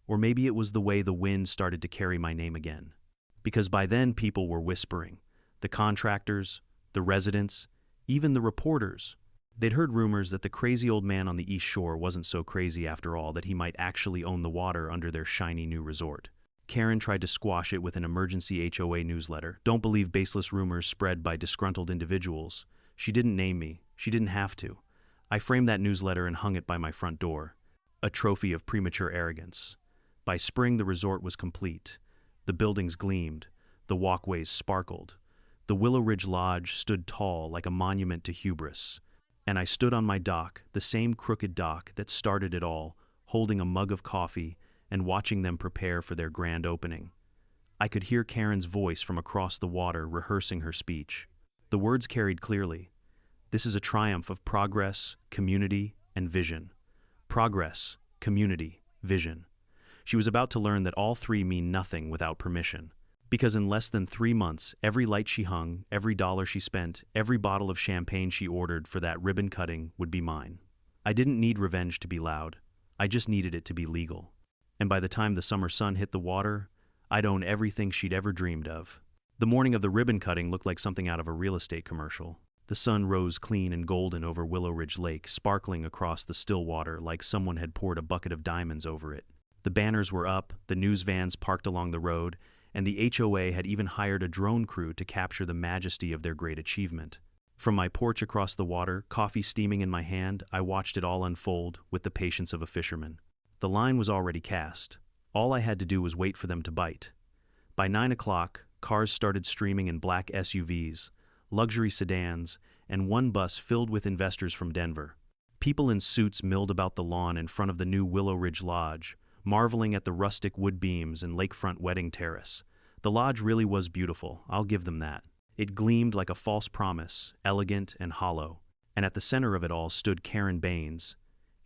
Or maybe it was the way the wind started to carry my name again. Because by then people were whispering. The contractors, the residents, even the reporters. They'd heard rumors that the crazy old man on the East Shore wasn't so crazy after all, that he might actually own the water under their shiny new resort. Karen tried to squash it with an emergency HOA newsletter. Don't believe baseless rumors spread by disgruntled individuals. She didn't name me. She didn't have to. I framed that newsletter and hung it by my front door. A trophy of premature arrogance. By spring, the resort was complete. The buildings gleamed. The walkways sparkled. The Willow Ridge Lodge stood tall like a monument to hubris. And I stood on my dock, the same crooked dock that started it all, holding a mug of coffee and watching them prepare for their grand opening. I could hear Karen's voice from across the water rehearsing her speech. The words carried clearly. This is a triumph of progress, community, and vision. Progress, community, vision. She was about to learn that all three mean nothing without permission. Because in less than 3 months, every light she hung, every dollar she spent, every bottle of champagne she ordered for that ribbon cutting would be mine. I didn't need revenge to be loud. I just needed it to be legal. And by the time the summer sun hit the water, I'd own everything she'd ever dreamed of. The morning of the ribbon cutting looked like something out of a real estate commercial. The sun rose clean and golden over Willow Ridge Lake, sparkling across the still water like someone had poured a bucket of diamonds over it. The banners were up, the news vans parked along the road, and the HOA had even hired a drone crew to capture the majesty of their great achievement. From my porch across the water, coffee steaming in my hand, I watched it all unfold with the patience of a fisherman. The line was already cast. All I had to do was wait for them to bite. By 9 o'clock, cars started streaming in black SUVs, luxury sedans, and one bus filled with investors from Denver. People in suits milled about the lawn in front of the new Willow Ridge Lodge, marveling at the rustic wood beams and lakefront wedding terrace. The lodge really was beautiful, I'll give them that. It gleamed like a false promise, elegant and hollow. And at the center of it all stood Karen Baines,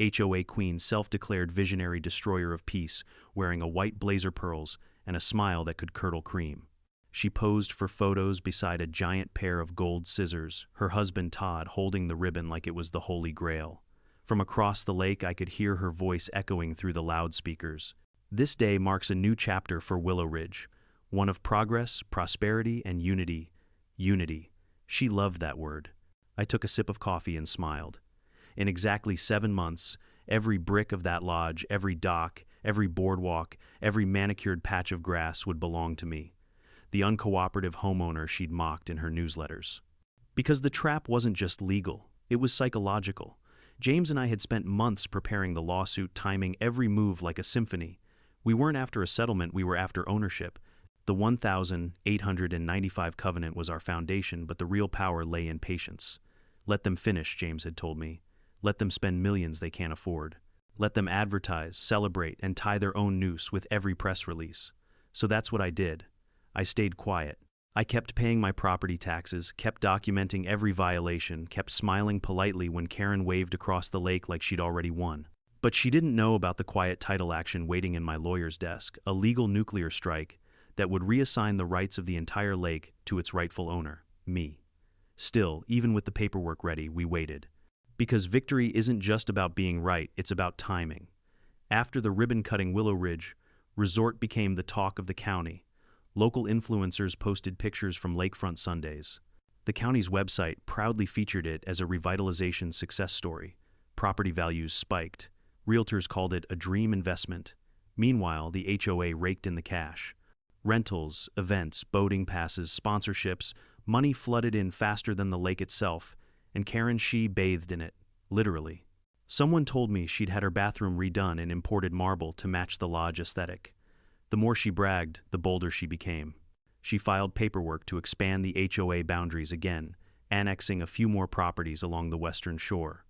HOA queen, self-declared visionary destroyer of peace, wearing a white blazer pearls and a smile that could curdle cream. She posed for photos beside a giant pair of gold scissors, her husband Todd holding the ribbon like it was the Holy Grail. From across the lake, I could hear her voice echoing through the loudspeakers. This day marks a new chapter for Willow Ridge, one of progress, prosperity, and unity. Unity. She loved that word. I took a sip of coffee and smiled. In exactly 7 months, every brick of that lodge, every dock, every boardwalk, every manicured patch of grass would belong to me, the uncooperative homeowner she'd mocked in her newsletters. Because the trap wasn't just legal, it was psychological. James and I had spent months preparing the lawsuit, timing every move like a symphony. We weren't after a settlement, we were after ownership. The 1,895 covenant was our foundation, but the real power lay in patience. Let them finish, James had told me. Let them spend millions they can't afford. Let them advertise, celebrate, and tie their own noose with every press release. So that's what I did. I stayed quiet. I kept paying my property taxes, kept documenting every violation, kept smiling politely when Karen waved across the lake like she'd already won. But she didn't know about the quiet title action waiting in my lawyer's desk, a legal nuclear strike that would reassign the rights of the entire lake to its rightful owner, me. Still, even with the paperwork ready, we waited. Because victory isn't just about being right, it's about timing. After the ribbon-cutting Willow Ridge, resort became the talk of the county. Local influencers posted pictures from lakefront Sundays. The county's website proudly featured it as a revitalization success story. Property values spiked. Realtors called it a dream investment. Meanwhile, the HOA raked in the cash. Rentals, events, boating passes, sponsorships, money flooded in faster than the lake itself, and Karen Shee bathed in it, literally. Someone told me she'd had her bathroom redone in imported marble to match the lodge aesthetic. The more she bragged, the bolder she became. She filed paperwork to expand the HOA boundaries again, annexing a few more properties along the western shore.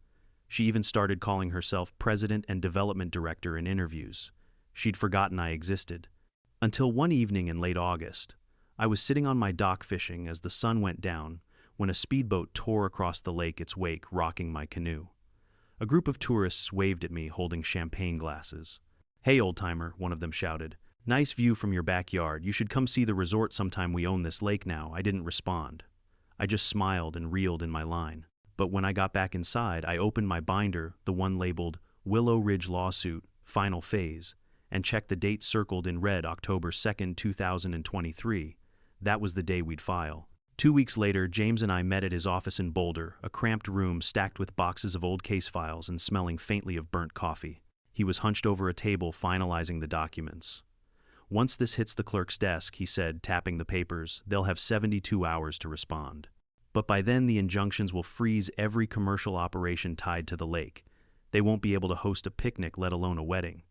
She even started calling herself President and Development Director in interviews. She'd forgotten I existed. Until one evening in late August, I was sitting on my dock fishing as the sun went down when a speedboat tore across the lake, its wake rocking my canoe. A group of tourists waved at me holding champagne glasses. "Hey, old-timer," one of them shouted. "Nice view from your backyard. You should come see the resort sometime. We own this lake now." I didn't respond. I just smiled and reeled in my line. But when I got back inside, I opened my binder, the one labeled Willow Ridge Lawsuit, Final Phase, and checked the date circled in red, October 2nd, 2023. That was the day we'd file. 2 weeks later, James and I met at his office in Boulder, a cramped room stacked with boxes of old case files and smelling faintly of burnt coffee. He was hunched over a table finalizing the documents. "Once this hits the clerk's desk," he said, tapping the papers, "they'll have 72 hours to respond. But by then the injunctions will freeze every commercial operation tied to the lake. They won't be able to host a picnic, let alone a wedding."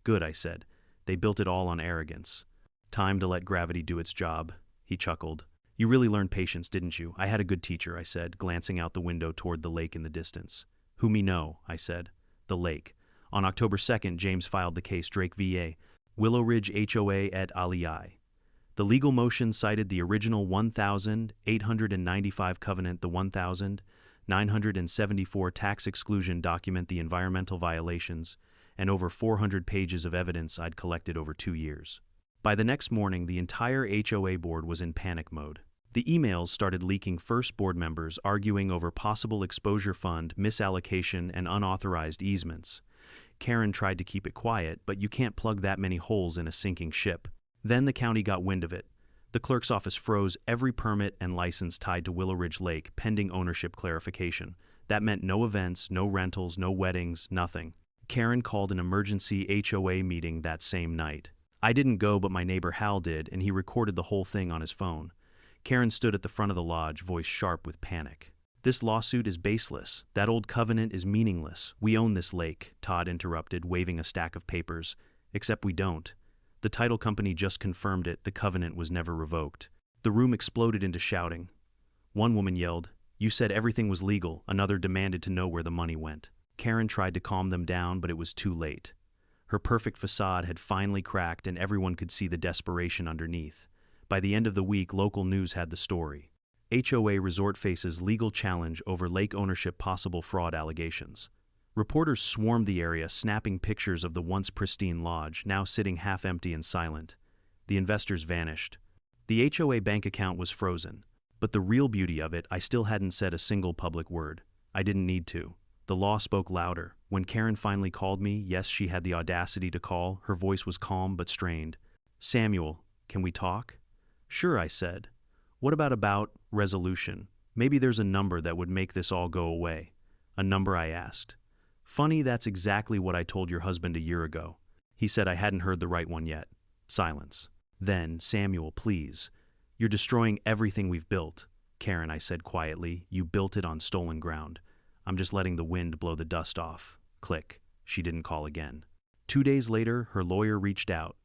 "Good," I said. "They built it all on arrogance." "Time to let gravity do its job," he chuckled. "You really learned patience, didn't you?" "I had a good teacher," I said, glancing out the window toward the lake in the distance. "Who me know?" I said. "The lake." On October 2nd, James filed the case Drake v. Willow Ridge HOA et al. The legal motion cited the original 1,895 covenant, the 1,974 tax exclusion document, the environmental violations, and over 400 pages of evidence I'd collected over 2 years. By the next morning, the entire HOA board was in panic mode. The emails started leaking, first board members arguing over possible exposure fund misallocation and unauthorized easements. Karen tried to keep it quiet, but you can't plug that many holes in a sinking ship. Then the county got wind of it. The clerk's office froze every permit and license tied to Willow Ridge Lake pending ownership clarification. That meant no events, no rentals, no weddings, nothing. Karen called an emergency HOA meeting that same night. I didn't go, but my neighbor Hal did, and he recorded the whole thing on his phone. Karen stood at the front of the lodge, voice sharp with panic. "This lawsuit is baseless. That old covenant is meaningless. We own this lake," Todd interrupted, waving a stack of papers. "Except we don't. The title company just confirmed it. The covenant was never revoked." The room exploded into shouting. One woman yelled, "You said everything was legal." Another demanded to know where the money went. Karen tried to calm them down, but it was too late. Her perfect facade had finally cracked, and everyone could see the desperation underneath. By the end of the week, local news had the story. HOA resort faces legal challenge over lake ownership, possible fraud allegations. Reporters swarmed the area, snapping pictures of the once pristine lodge, now sitting half empty and silent. The investors vanished. The HOA bank account was frozen. But the real beauty of it, I still hadn't said a single public word. I didn't need to. The law spoke louder. When Karen finally called me, yes, she had the audacity to call, her voice was calm but strained. "Samuel, can we talk?" "Sure," I said. "What about resolution? Maybe there's a number that would make this all go away." "A number?" I asked. "Funny, that's exactly what I told your husband a year ago." He said I hadn't heard the right one yet. Silence. Then, "Samuel, please. You're destroying everything we've built." "Karen," I said quietly, "you built it on stolen ground. I'm just letting the wind blow the dust off." Click. She didn't call again. 2 days later, her lawyer reached out.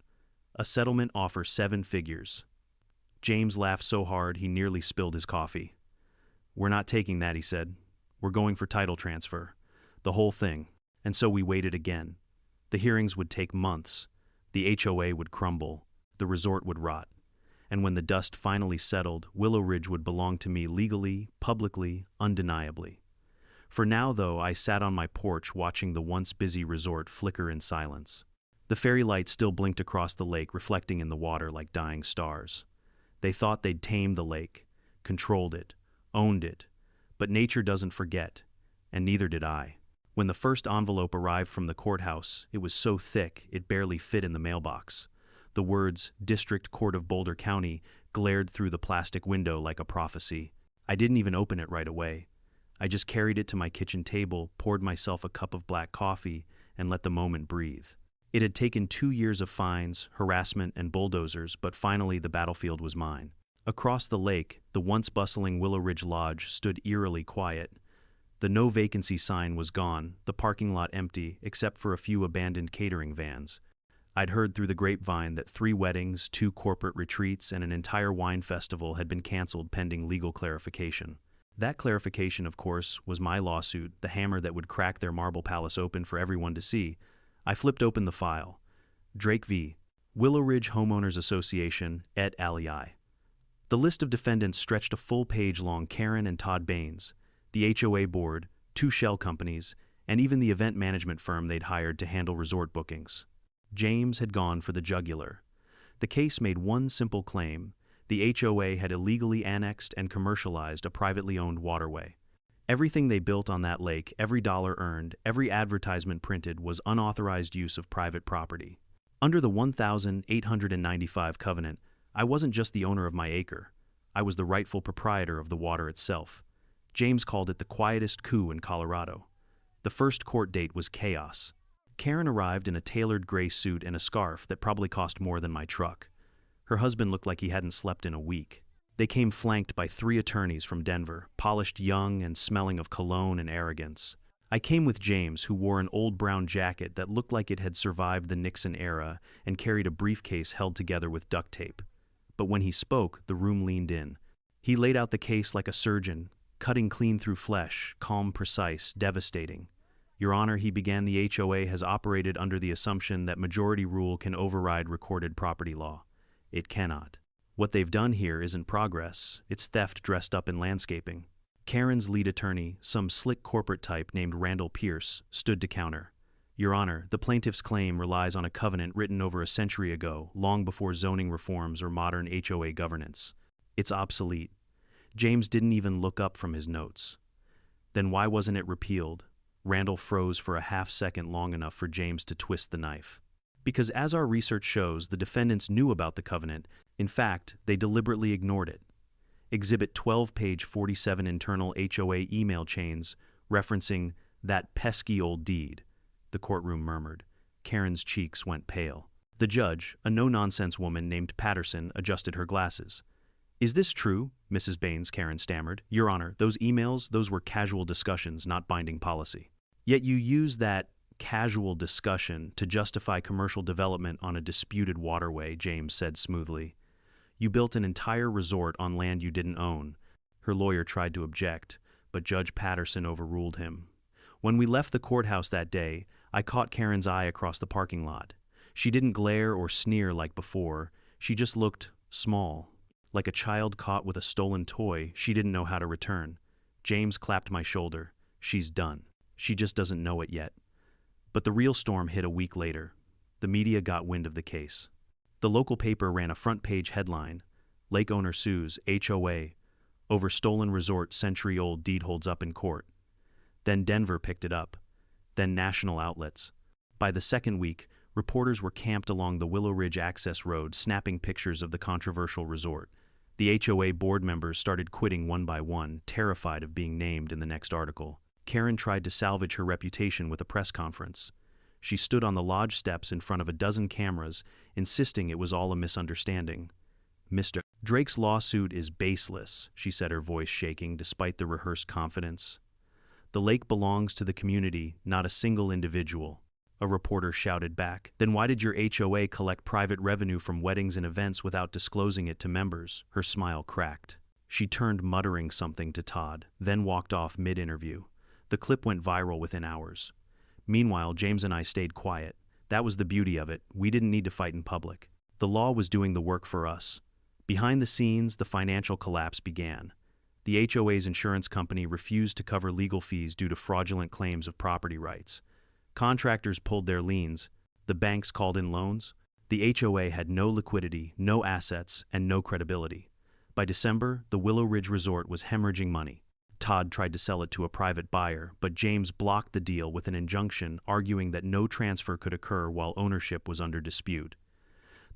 "A settlement offer 7 figures. James laughed so hard he nearly spilled his coffee. "We're not taking that," he said. "We're going for title transfer. The whole thing." And so we waited again. The hearings would take months. The HOA would crumble. The resort would rot. And when the dust finally settled, Willow Ridge would belong to me legally, publicly, undeniably. For now, though, I sat on my porch watching the once busy resort flicker in silence. The fairy lights still blinked across the lake, reflecting in the water like dying stars. They thought they'd tamed the lake, controlled it, owned it. But nature doesn't forget, and neither did I. When the first envelope arrived from the courthouse, it was so thick it barely fit in the mailbox. The words, "District Court of Boulder County," glared through the plastic window like a prophecy. I didn't even open it right away. I just carried it to my kitchen table, poured myself a cup of black coffee, and let the moment breathe. It had taken 2 years of fines, harassment, and bulldozers, but finally the battlefield was mine. Across the lake, the once bustling Willow Ridge Lodge stood eerily quiet. The no vacancy sign was gone, the parking lot empty, except for a few abandoned catering vans. I'd heard through the grapevine that 3 weddings, 2 corporate retreats, and an entire wine festival had been canceled pending legal clarification. That clarification, of course, was my lawsuit, the hammer that would crack their marble palace open for everyone to see. I flipped open the file. Drake v. Willow Ridge Homeowners Association, et al. The list of defendants stretched a full page long. Karen and Todd Baines, the HOA board, 2 shell companies, and even the event management firm they'd hired to handle resort bookings. James had gone for the jugular. The case made one simple claim: the HOA had illegally annexed and commercialized a privately owned waterway. Everything they built on that lake, every dollar earned, every advertisement printed, was unauthorized use of private property. Under the 1895 covenant, I wasn't just the owner of my acre. I was the rightful proprietor of the water itself. James called it the quietest coup in Colorado. The first court date was chaos. Karen arrived in a tailored gray suit and a scarf that probably cost more than my truck. Her husband looked like he hadn't slept in a week. They came flanked by 3 attorneys from Denver, polished, young, and smelling of cologne and arrogance. I came with James, who wore an old brown jacket that looked like it had survived the Nixon era and carried a briefcase held together with duct tape. But when he spoke, the room leaned in. He laid out the case like a surgeon, cutting clean through flesh, calm, precise, devastating. "Your Honor," he began, "the HOA has operated under the assumption that majority rule can override recorded property law. It cannot. What they've done here isn't progress, it's theft dressed up in landscaping." Karen's lead attorney, some slick corporate type named Randall Pierce, stood to counter. "Your Honor, the plaintiff's claim relies on a covenant written over a century ago, long before zoning reforms or modern HOA governance. It's obsolete." James didn't even look up from his notes. "Then why wasn't it repealed?" Randall froze for a half-second, long enough for James to twist the knife. "Because as our research shows, the defendants knew about the covenant. In fact, they deliberately ignored it. Exhibit 12, page 47, internal HOA email chains referencing that pesky old deed, the courtroom murmured. Karen's cheeks went pale. The judge, a no-nonsense woman named Patterson, adjusted her glasses. Is this true, Mrs. Baines? Karen stammered. Your Honor, those emails, those were casual discussions, not binding policy. Yet you use that casual discussion to justify commercial development on a disputed waterway, James said smoothly. You built an entire resort on land you didn't own. Her lawyer tried to object, but Judge Patterson overruled him. When we left the courthouse that day, I caught Karen's eye across the parking lot. She didn't glare or sneer like before. She just looked small, like a child caught with a stolen toy she didn't know how to return. James clapped my shoulder. She's done. She just doesn't know it yet. But the real storm hit a week later. The media got wind of the case. The local paper ran a front-page headline, Lake owner sues HOA over stolen resort century-old deed holds up in court. Then Denver picked it up. Then national outlets. By the second week, reporters were camped along the Willow Ridge access road, snapping pictures of the controversial resort. The HOA board members started quitting one by one, terrified of being named in the next article. Karen tried to salvage her reputation with a press conference. She stood on the lodge steps in front of a dozen cameras, insisting it was all a misunderstanding. Mr. Drake's lawsuit is baseless, she said, her voice shaking despite the rehearsed confidence. The lake belongs to the community, not a single individual. A reporter shouted back. Then why did your HOA collect private revenue from weddings and events without disclosing it to members? Her smile cracked. She turned, muttering something to Todd, then walked off mid-interview. The clip went viral within hours. Meanwhile, James and I stayed quiet. That was the beauty of it. We didn't need to fight in public. The law was doing the work for us. Behind the scenes, the financial collapse began. The HOA's insurance company refused to cover legal fees due to fraudulent claims of property rights. Contractors pulled their liens. The banks called in loans. The HOA had no liquidity, no assets, and no credibility. By December, the Willow Ridge Resort was hemorrhaging money. Todd tried to sell it to a private buyer, but James blocked the deal with an injunction arguing that no transfer could occur while ownership was under dispute.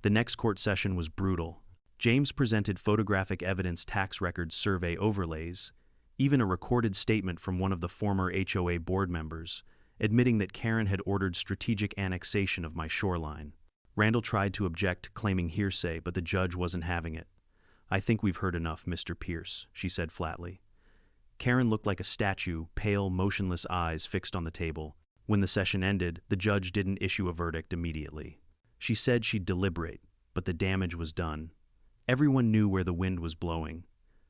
The next court session was brutal. James presented photographic evidence, tax records, survey overlays, even a recorded statement from one of the former HOA board members, admitting that Karen had ordered strategic annexation of my shoreline. Randall tried to object, claiming hearsay, but the judge wasn't having it. I think we've heard enough, Mr. Pierce, she said flatly. Karen looked like a statue, pale, motionless eyes fixed on the table. When the session ended, the judge didn't issue a verdict immediately. She said she'd deliberate, but the damage was done. Everyone knew where the wind was blowing.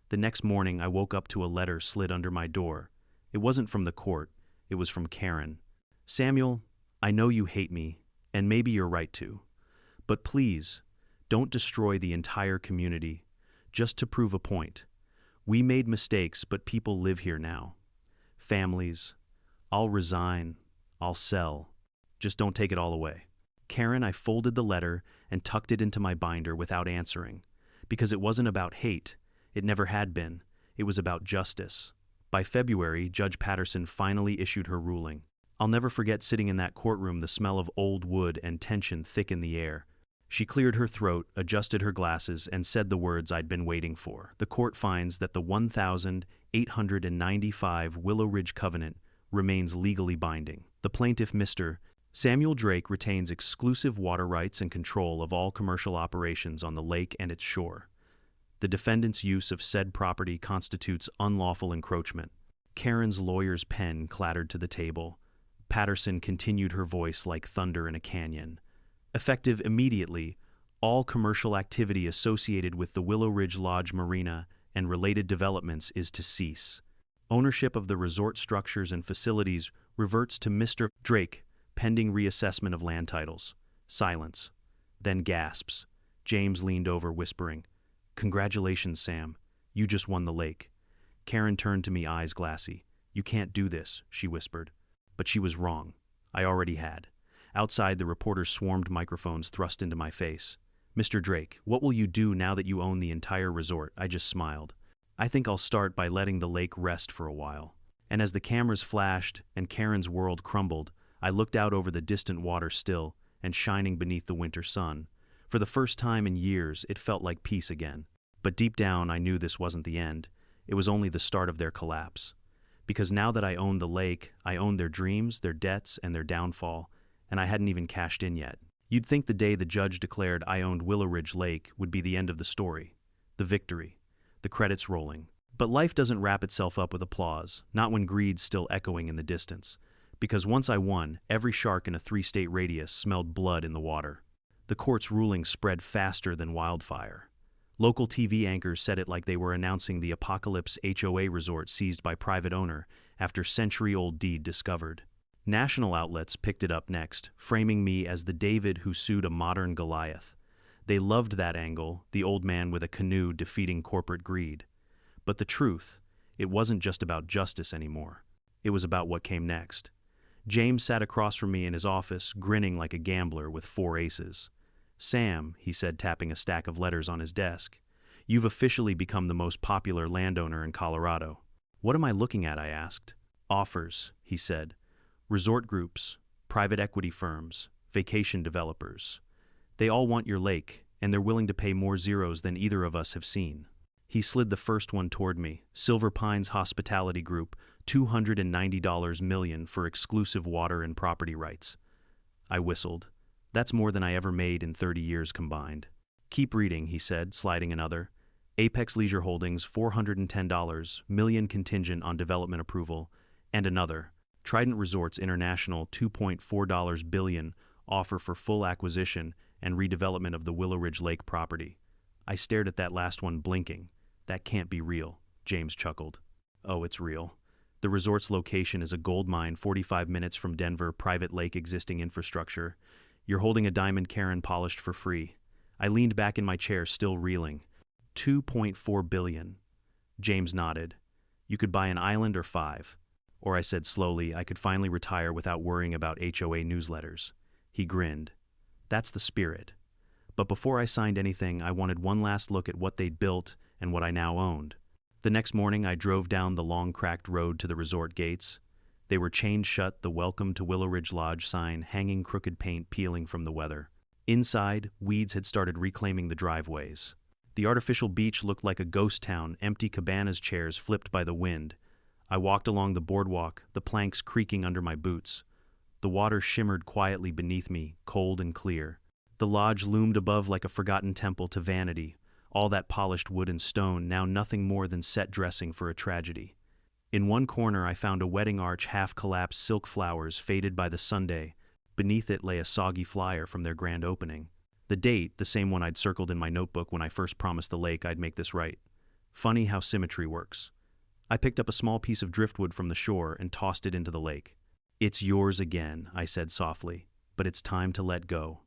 The next morning, I woke up to a letter slid under my door. It wasn't from the court. It was from Karen. Samuel, I know you hate me, and maybe you're right to. But please, don't destroy the entire community, just to prove a point. We made mistakes, but people live here now. Families. I'll resign. I'll sell. Just don't take it all away. Karen, I folded the letter and tucked it into my binder without answering. Because it wasn't about hate. It never had been. It was about justice. By February, Judge Patterson finally issued her ruling. I'll never forget sitting in that courtroom, the smell of old wood and tension thick in the air. She cleared her throat, adjusted her glasses, and said the words I'd been waiting for. The court finds that the 1,895 Willow Ridge Covenant remains legally binding. The plaintiff, Mr. Samuel Drake, retains exclusive water rights and control of all commercial operations on the lake and its shore. The defendant's use of said property constitutes unlawful encroachment. Karen's lawyer's pen clattered to the table. Patterson continued, her voice like thunder in a canyon. Effective immediately, all commercial activity associated with the Willow Ridge Lodge Marina and related developments is to cease. Ownership of the resort structures and facilities reverts to Mr. Drake, pending reassessment of land titles. Silence. Then gasps. James leaned over, whispering, Congratulations, Sam. You just won the lake. Karen turned to me, eyes glassy. You can't do this, she whispered. But she was wrong. I already had. Outside, the reporters swarmed, microphones thrust into my face. Mr. Drake, what will you do now that you own the entire resort? I just smiled. I think I'll start by letting the lake rest for a while. And as the cameras flashed and Karen's world crumbled, I looked out over the distant water, still and shining beneath the winter sun. For For the first time in years, it felt like peace again. But deep down, I knew this wasn't the end. It was only the start of their collapse. Because now that I owned the lake, I owned their dreams, their debts, and their downfall, and I hadn't even cashed in yet. You'd think the day the judge declared I owned Willow Ridge Lake would be the end of the story, the victory, the credits rolling. But life doesn't wrap itself up with applause, not when greed's still echoing in the distance. Because once I won, every shark in a 3-state radius smelled blood in the water. The court's ruling spread faster than wildfire. Local TV anchors said it like they were announcing the apocalypse HOA resort seized by private owner after century-old deed discovered. National outlets picked it up next, framing me as the David who sued a modern Goliath. They loved that angle, the old man with a canoe defeating corporate greed. But the truth, it wasn't just about justice anymore. It was about what came next. James sat across from me in his office, grinning like a gambler with 4 aces. "Sam," he said, tapping a stack of letters on his desk, "you've officially become the most popular landowner in Colorado." "What am I looking at?" I asked. "Offers," he said. "Resort groups, private equity firms, vacation developers. They all want your lake, and they're willing to pay more zeros than either of us have seen." He slid the first one toward me. Silver Pines Hospitality Group, $290 million for exclusive water and property rights. I whistled. That's more than I ever made in 30 years combined. "Keep reading," he said, sliding another. Apex Leisure Holdings, $410 million contingent on development approval, and another. Trident Resorts International, $2.4 billion offer for full acquisition and redevelopment of the Willow Ridge Lake property. I stared at that last one, blinking. "That can't be real," James chuckled. "Oh, it's real. The resort's location is a gold mine 45 minutes from Denver, private lake existing infrastructure. You're holding a diamond Karen polished for free." I leaned back in my chair, still reeling. $2.4 billion. James nodded. "You could buy an island or 5. Or," I said slowly, "I could finally retire without worrying about HOA newsletters." He grinned. "That's the spirit." But before I signed anything, I wanted one last look at what they'd built and what I now owned. The next morning, I drove down the long cracked road to the resort gates. They were chained shut, the "Welcome to Willow Ridge Lodge" sign hanging, crooked paint peeling from the weather. Inside, weeds had started reclaiming the driveways. The artificial beach looked like a ghost town, empty cabanas chairs flipped by the wind. I walked along the boardwalk, the planks creaking under my boots. The water shimmered quietly beneath me, cold and clear. The lodge loomed above like a forgotten temple to vanity, all that polished wood and stone, now nothing more than set dressing for a tragedy. In one corner I found a wedding arch, half-collapsed silk flowers faded by the Sunday. Beneath it lay a soggy flyer from their grand opening. The date, the same one I'd circled in my notebook when I first promised the lake I'd make this right. Funny how symmetry works. I picked up a small piece of driftwood from the shore and tossed it into the lake. "It's yours again," I said softly, "but it's time to let go."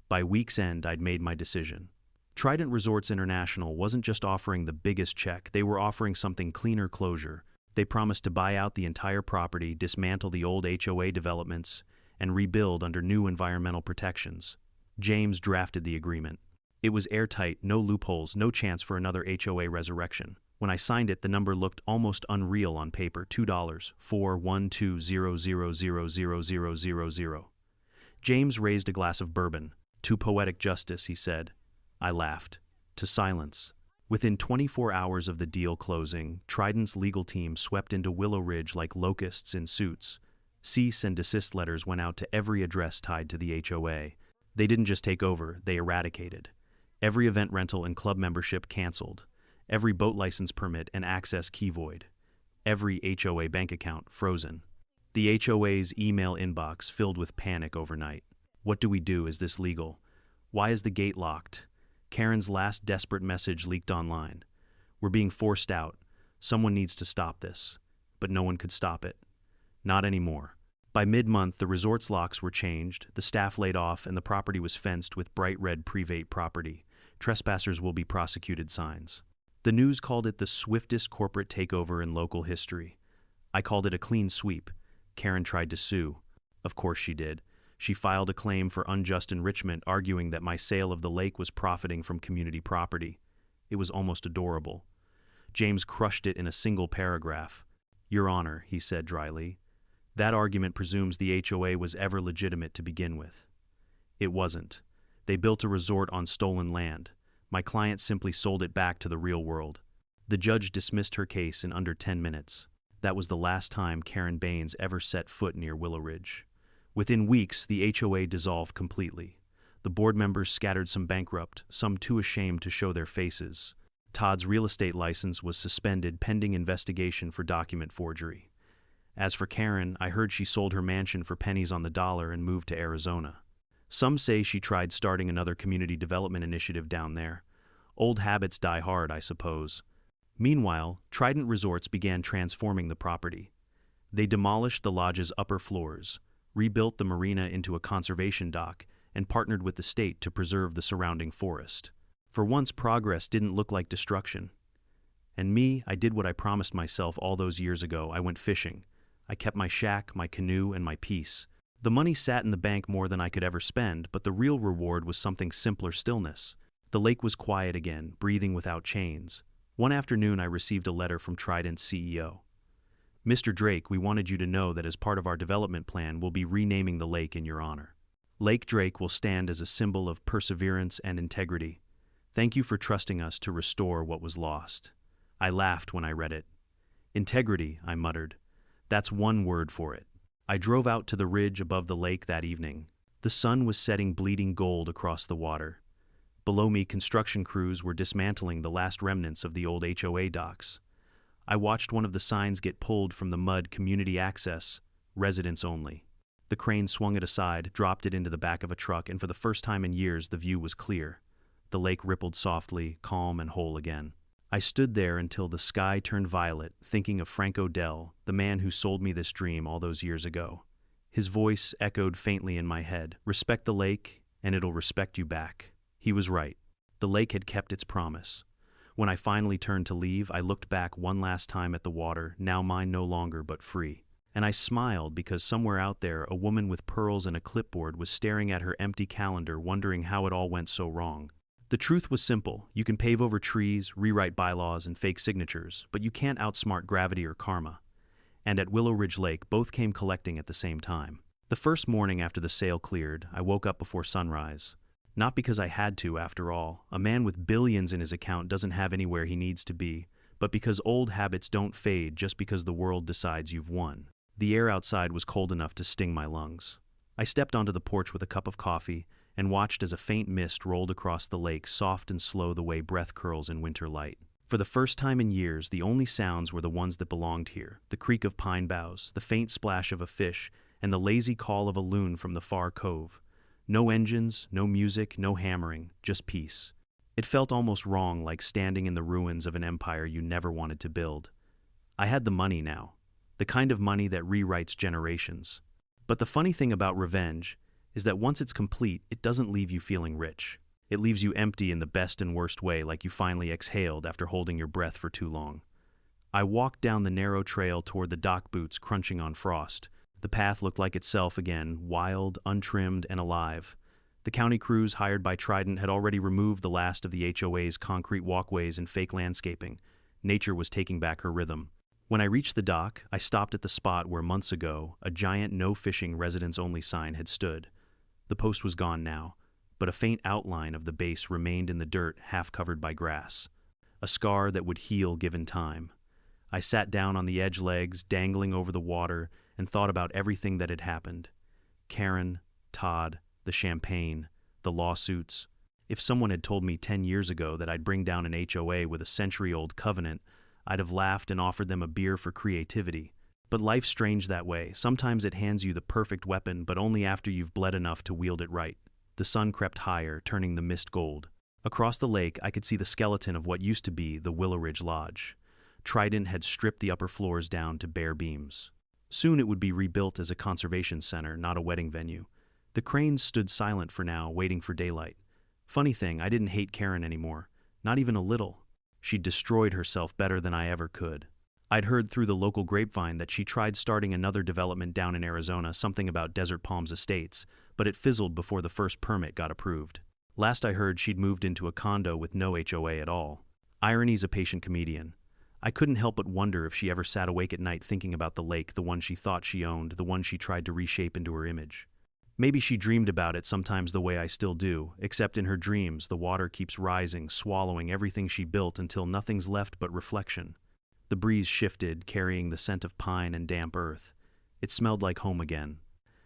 By week's end, I'd made my decision. Trident Resorts International wasn't just offering the biggest check, they were offering something cleaner: closure. They promised to buy out the entire property, dismantle the old HOA developments, and rebuild under new environmental protections. James drafted the agreement. It was airtight, no loopholes, no chance for another HOA resurrection. When I signed it, the number looked almost unreal on paper: $2.412000000. James raised a glass of bourbon. "To poetic justice," he said. I laughed. "To silence." Within 24 hours of the deal closing, Trident's legal team swept into Willow Ridge like locusts in suits. Cease and desist letters went out to every address tied to the HOA. They didn't just take over, they eradicated. Every event rental and club membership canceled. Every boat license permit and access key void. Every HOA bank account frozen. The HOA's email inbox filled with panic overnight. What do we do? Is this legal? Why is the gate locked? Karen's last desperate message leaked online. "We're being forced out. Someone needs to stop this." But no one could stop it. Not anymore. By mid-month, the resort's locks were changed, the staff laid off, and the property was fenced with bright red private property. "Trespassers will be prosecuted" signs. The news called it the swiftest corporate takeover in local history. I called it a clean sweep. Karen tried to sue. Of course she did. She filed a claim for unjust enrichment, arguing that my sale of the lake was profiting from community property. It was almost adorable. James crushed it in a single paragraph. "Your Honor," he said dryly, "that argument presumes the HOA was ever legitimate to begin with." It wasn't. They built a resort on stolen land. My client simply sold it back to the real world. The judge dismissed her case in under 10 minutes. That was the last time Karen Baines ever set foot near Willow Ridge. Within weeks, the HOA dissolved completely. The board members scattered, some bankrupt, some too ashamed to show their faces. Todd's real estate license was suspended pending investigation for document forgery. As for Karen, I heard she sold her mansion for pennies on the dollar and moved to Arizona. Some say she tried starting another community development initiative down there. Old habits die hard, I suppose. Meanwhile, Trident Resorts began transforming the property. They demolished the lodge's upper floors, rebuilt the marina into a conservation dock, and partnered with the state to preserve the surrounding forest. For once, progress didn't look like destruction. And me, I did what I promised myself all those years ago. I went fishing. I kept my shack, my canoe, and my peace. The money sat in the bank more than I could ever spend, but the real reward was something simpler: stillness. The lake was quiet again, breathing without chains. One afternoon, I received a letter from Trident's CEO. "Mr. Drake, we wanted you to know that as part of our development plan, we'll be renaming the lake in your honor. Lake Drake will stand as a symbol of perseverance and integrity. Thank you for trusting us to restore what was lost." I laughed when I read it. "Integrity," I muttered. "That's one word for it." I drove out to the ridge above the lake that evening. The sun was setting bleeding gold across the water. Below me, construction crews were dismantling the last remnants of the old HOA docks. I watched one of the signs get pulled from the mud: community access, residents only. The crane swung it aside, dropped it into the back of a truck, and for the first time in years, the view was clear. The lake rippled softly, calm and whole again. I stood there until the sky turned violet, thinking of Frank Odell, the man who sold me this dream all those years ago. His voice echoed faintly in my head: "Respect the lake, and it'll respect you back." He was right. The lake had kept its promise. When I finally turned to leave, I looked back one last time at the water, now mine no longer but free. And I smiled because somewhere out there, a woman with pearls and a clipboard was staring at her empty calendar, wondering how it all went so wrong. The truth was simple: you can pave over trees, rewrite bylaws, and fake signatures, but you can't outsmart gravity or karma. And at Willow Ridge Lake, both came collecting at the same time. The first morning after the sale cleared, I woke up before sunrise. Not because I had to, after all. A man with billions in his account doesn't have anywhere he needs to be, but because old habits don't fade just because the world decides you've won. The air outside was cold enough to sting my lungs. I stepped onto the porch with a cup of coffee and watched as a faint mist rolled across the lake, soft and slow the way breath curls in winter light. For the first time in years, the only sounds were the ones that belonged here: the creak of pine boughs, the faint splash of a fish, and the lazy call of a loon from the far cove. No engines, no music, no hammering, just peace. It felt almost wrong, like standing in the ruins of an empire you never wanted to build. I had the money now, the kind of money that rewrites generations. But the funny thing about revenge is that once it's complete, it doesn't leave you feeling rich. It leaves you empty in the best and worst way, like you finally exhaled after holding your breath for too long. I walked down the narrow trail toward the dock, boots crunching on frost. The path looked like itself again, wild, untrimmed, and alive. The county crews hired by Trident had already removed the last of the HOA's concrete walkways and fake landscaping. Nature was taking back her rhythm. When I reached the dock, I stopped at the spot where months ago a giant no-fishing residents-only sign had stood. The post was gone now, but a faint outline of the base remained in the dirt, half covered by grass. A scar that would heal given time. I sat down on the edge, legs dangling over the water, and thought about everything that had happened. Karen, Todd, the champagne, the lawsuits. If someone had told me 10 years ago that I'd bring down an HOA with a century-old covenant, I'd have laughed and offered them a beer for creativity. But life's strange that way. Sometimes it hands you the perfect weapon, but only after you've bled enough to wield it right. The sun crept higher, turning the mist gold. Across the lake, I could see the skeleton of what used to be the Willow Ridge Lodge. Trident had stripped the upper floors down to bare beams. Soon it would be rebuilt as a conservation center, not a wedding venue. The cranes stood silent for now, waiting for daylight. Funny thing, I didn't hate Karen anymore. Not even a little. She'd destroyed herself better than I ever could. I'd heard through the local grapevine that she tried starting another development down in Arizona, something about Desert Palms Estates, but it fizzled before the first permit got approved. Last I heard, she'd moved into a condo with no HOA at all. Irony's a patient comedian. I couldn't help but wonder if she ever sat awake at night thinking about the lake, the one she thought she owned, the one she tried to reshape into her image. Maybe she dreamed about it sometimes the way I still do, except in her dreams the water keeps rising, swallowing everything she built until nothing's left but reflection. The breeze shifted, carrying the scent of pine and damp earth. It smelled like home again.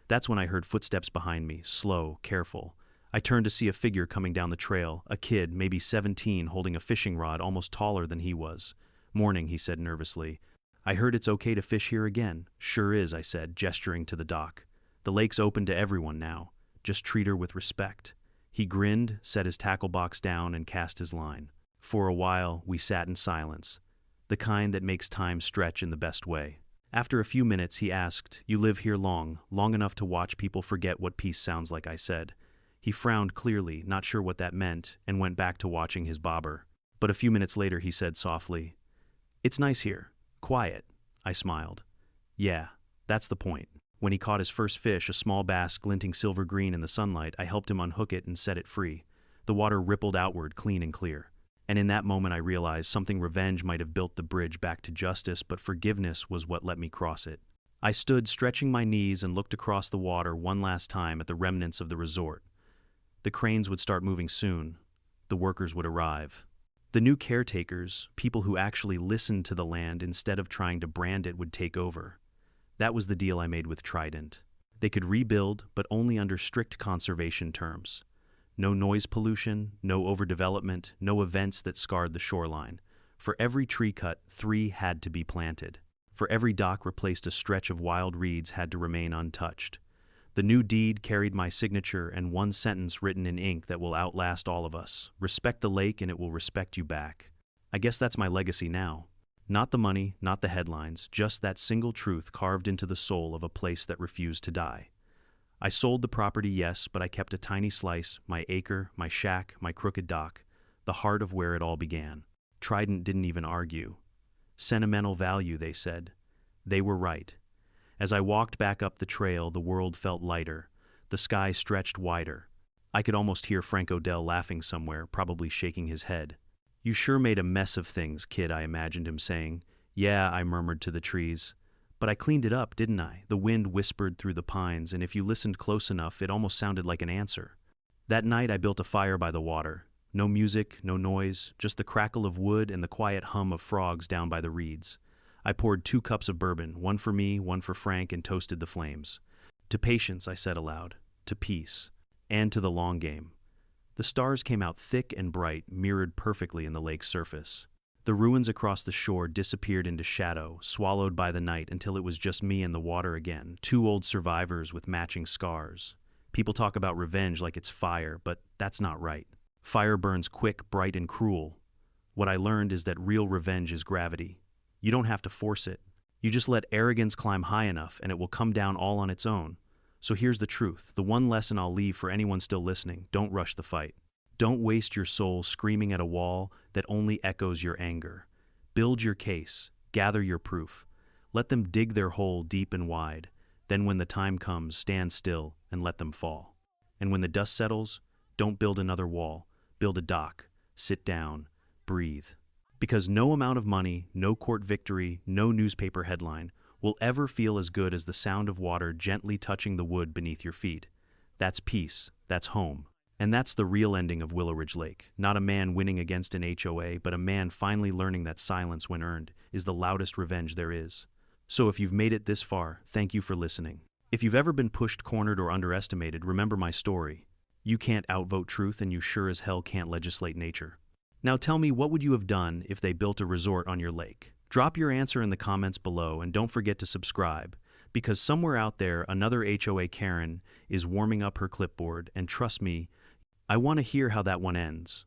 That's when I heard footsteps behind me, slow, careful. I turned to see a figure coming down the trail, a kid, maybe 17, holding a fishing rod almost taller than he was. "Morning," he said nervously. "I heard it's okay to fish here again." "Sure is," I said, gesturing to the dock. "The lake's open to everyone now. Just treat her with respect." He grinned, set his tackle box down, and cast his line. For a while, we sat in silence, the kind that makes time stretch in the best way. After a few minutes, he asked, "You live here long enough to watch people forget what peace sounds like," I said. He frowned clearly, not sure what that meant, and went back to watching his bobber. But a few minutes later, he said softly, "It's nice here. Quiet." I smiled. "Yeah, that's the point." When he caught his first fish, a small bass glinting silver green in the sunlight, I helped him unhook it and set it free. The water rippled outward, clean and clear. And in that moment I realized something. Revenge might have built the bridge back to justice, but forgiveness was what let me cross it. I stood stretching my knees and looked across the water one last time at the remnants of the resort. The cranes would start moving soon. The workers would arrive. The new caretakers, people who actually listened to the land instead of trying to brand it, would take over. That was the deal I made with Trident. They could rebuild, but only under strict conservation terms. No noise pollution, no overdevelopment, no events that scarred the shoreline. For every tree cut, 3 had to be planted. For every dock replaced, a stretch of wild reeds had to remain untouched. The new deed carried my signature and one sentence written in ink that will outlast all of us. Respect the lake and it will respect you back. I guess that's my legacy now. Not the money, not the headlines, just that single truth carved into the soul of a place that refused to die. I sold the property, yes, but I kept a tiny slice, my acre, my shack, my crooked dock, the heart of where it all began. Trident didn't even argue. Sentimental value, they said. They were right. As I walked back up the trail, the world felt lighter. The sky stretched wider. I could almost hear Frank Odell laughing somewhere, probably shaking his head. "You sure made a mess of things, kid," I imagined him saying. "Yeah," I murmured to the trees. "But I cleaned it up, didn't I?" The wind whispered through the pines, and if you listened close enough, it almost sounded like an answer. That night I built a fire by the water. No music, no noise, just the crackle of wood and the quiet hum of frogs down by the reeds. I poured 2 cups of bourbon, one for me, one for Frank, and toasted the flames. "To patience," I said aloud. "To peace. And to the long game." The stars came out thick and bright, mirrored perfectly in the lake's surface. The ruins across the shore disappeared into shadow, swallowed by the night until it was just me and the water again, 2 old survivors with matching scars. People talk about revenge like it's fire, but that's not right. Fire burns quick, bright, and cruel. What I learned is that real revenge is gravity. You don't have to force it. You just let arrogance climb high enough and it will come down all on its own. So here's the truth, the one lesson I'll leave for anyone still listening: don't rush the fight. Don't waste your soul screaming at a wall that only echoes your anger. Build your case, gather your proof. Let them dig their hole deep and wide. Then when the time comes, stand still and let them fall. And when the dust settles, don't build another wall. Build a dock. Sit down. Breathe. Because no amount of money, no court victory, no newspaper headline will ever feel as good as the sound of water gently touching the wood beneath your feet. That's peace. That's home. And that's the real ending of Willow Ridge Lake. Not a man winning against an HOA, but a man finally learning that silence, when earned, is the loudest revenge there is. So if you've made it this far, thank you for listening. If you've ever been pushed, cornered, or underestimated, remember my story. You can't outvote truth, and you sure as hell can't legislate nature. Now tell me, what would you have done if they built a resort on your lake? Drop your answer in the comments below, and don't forget to subscribe, because somewhere out there another HOA Karen is warming up her clipboard, and trust me, I want to hear how that one ends.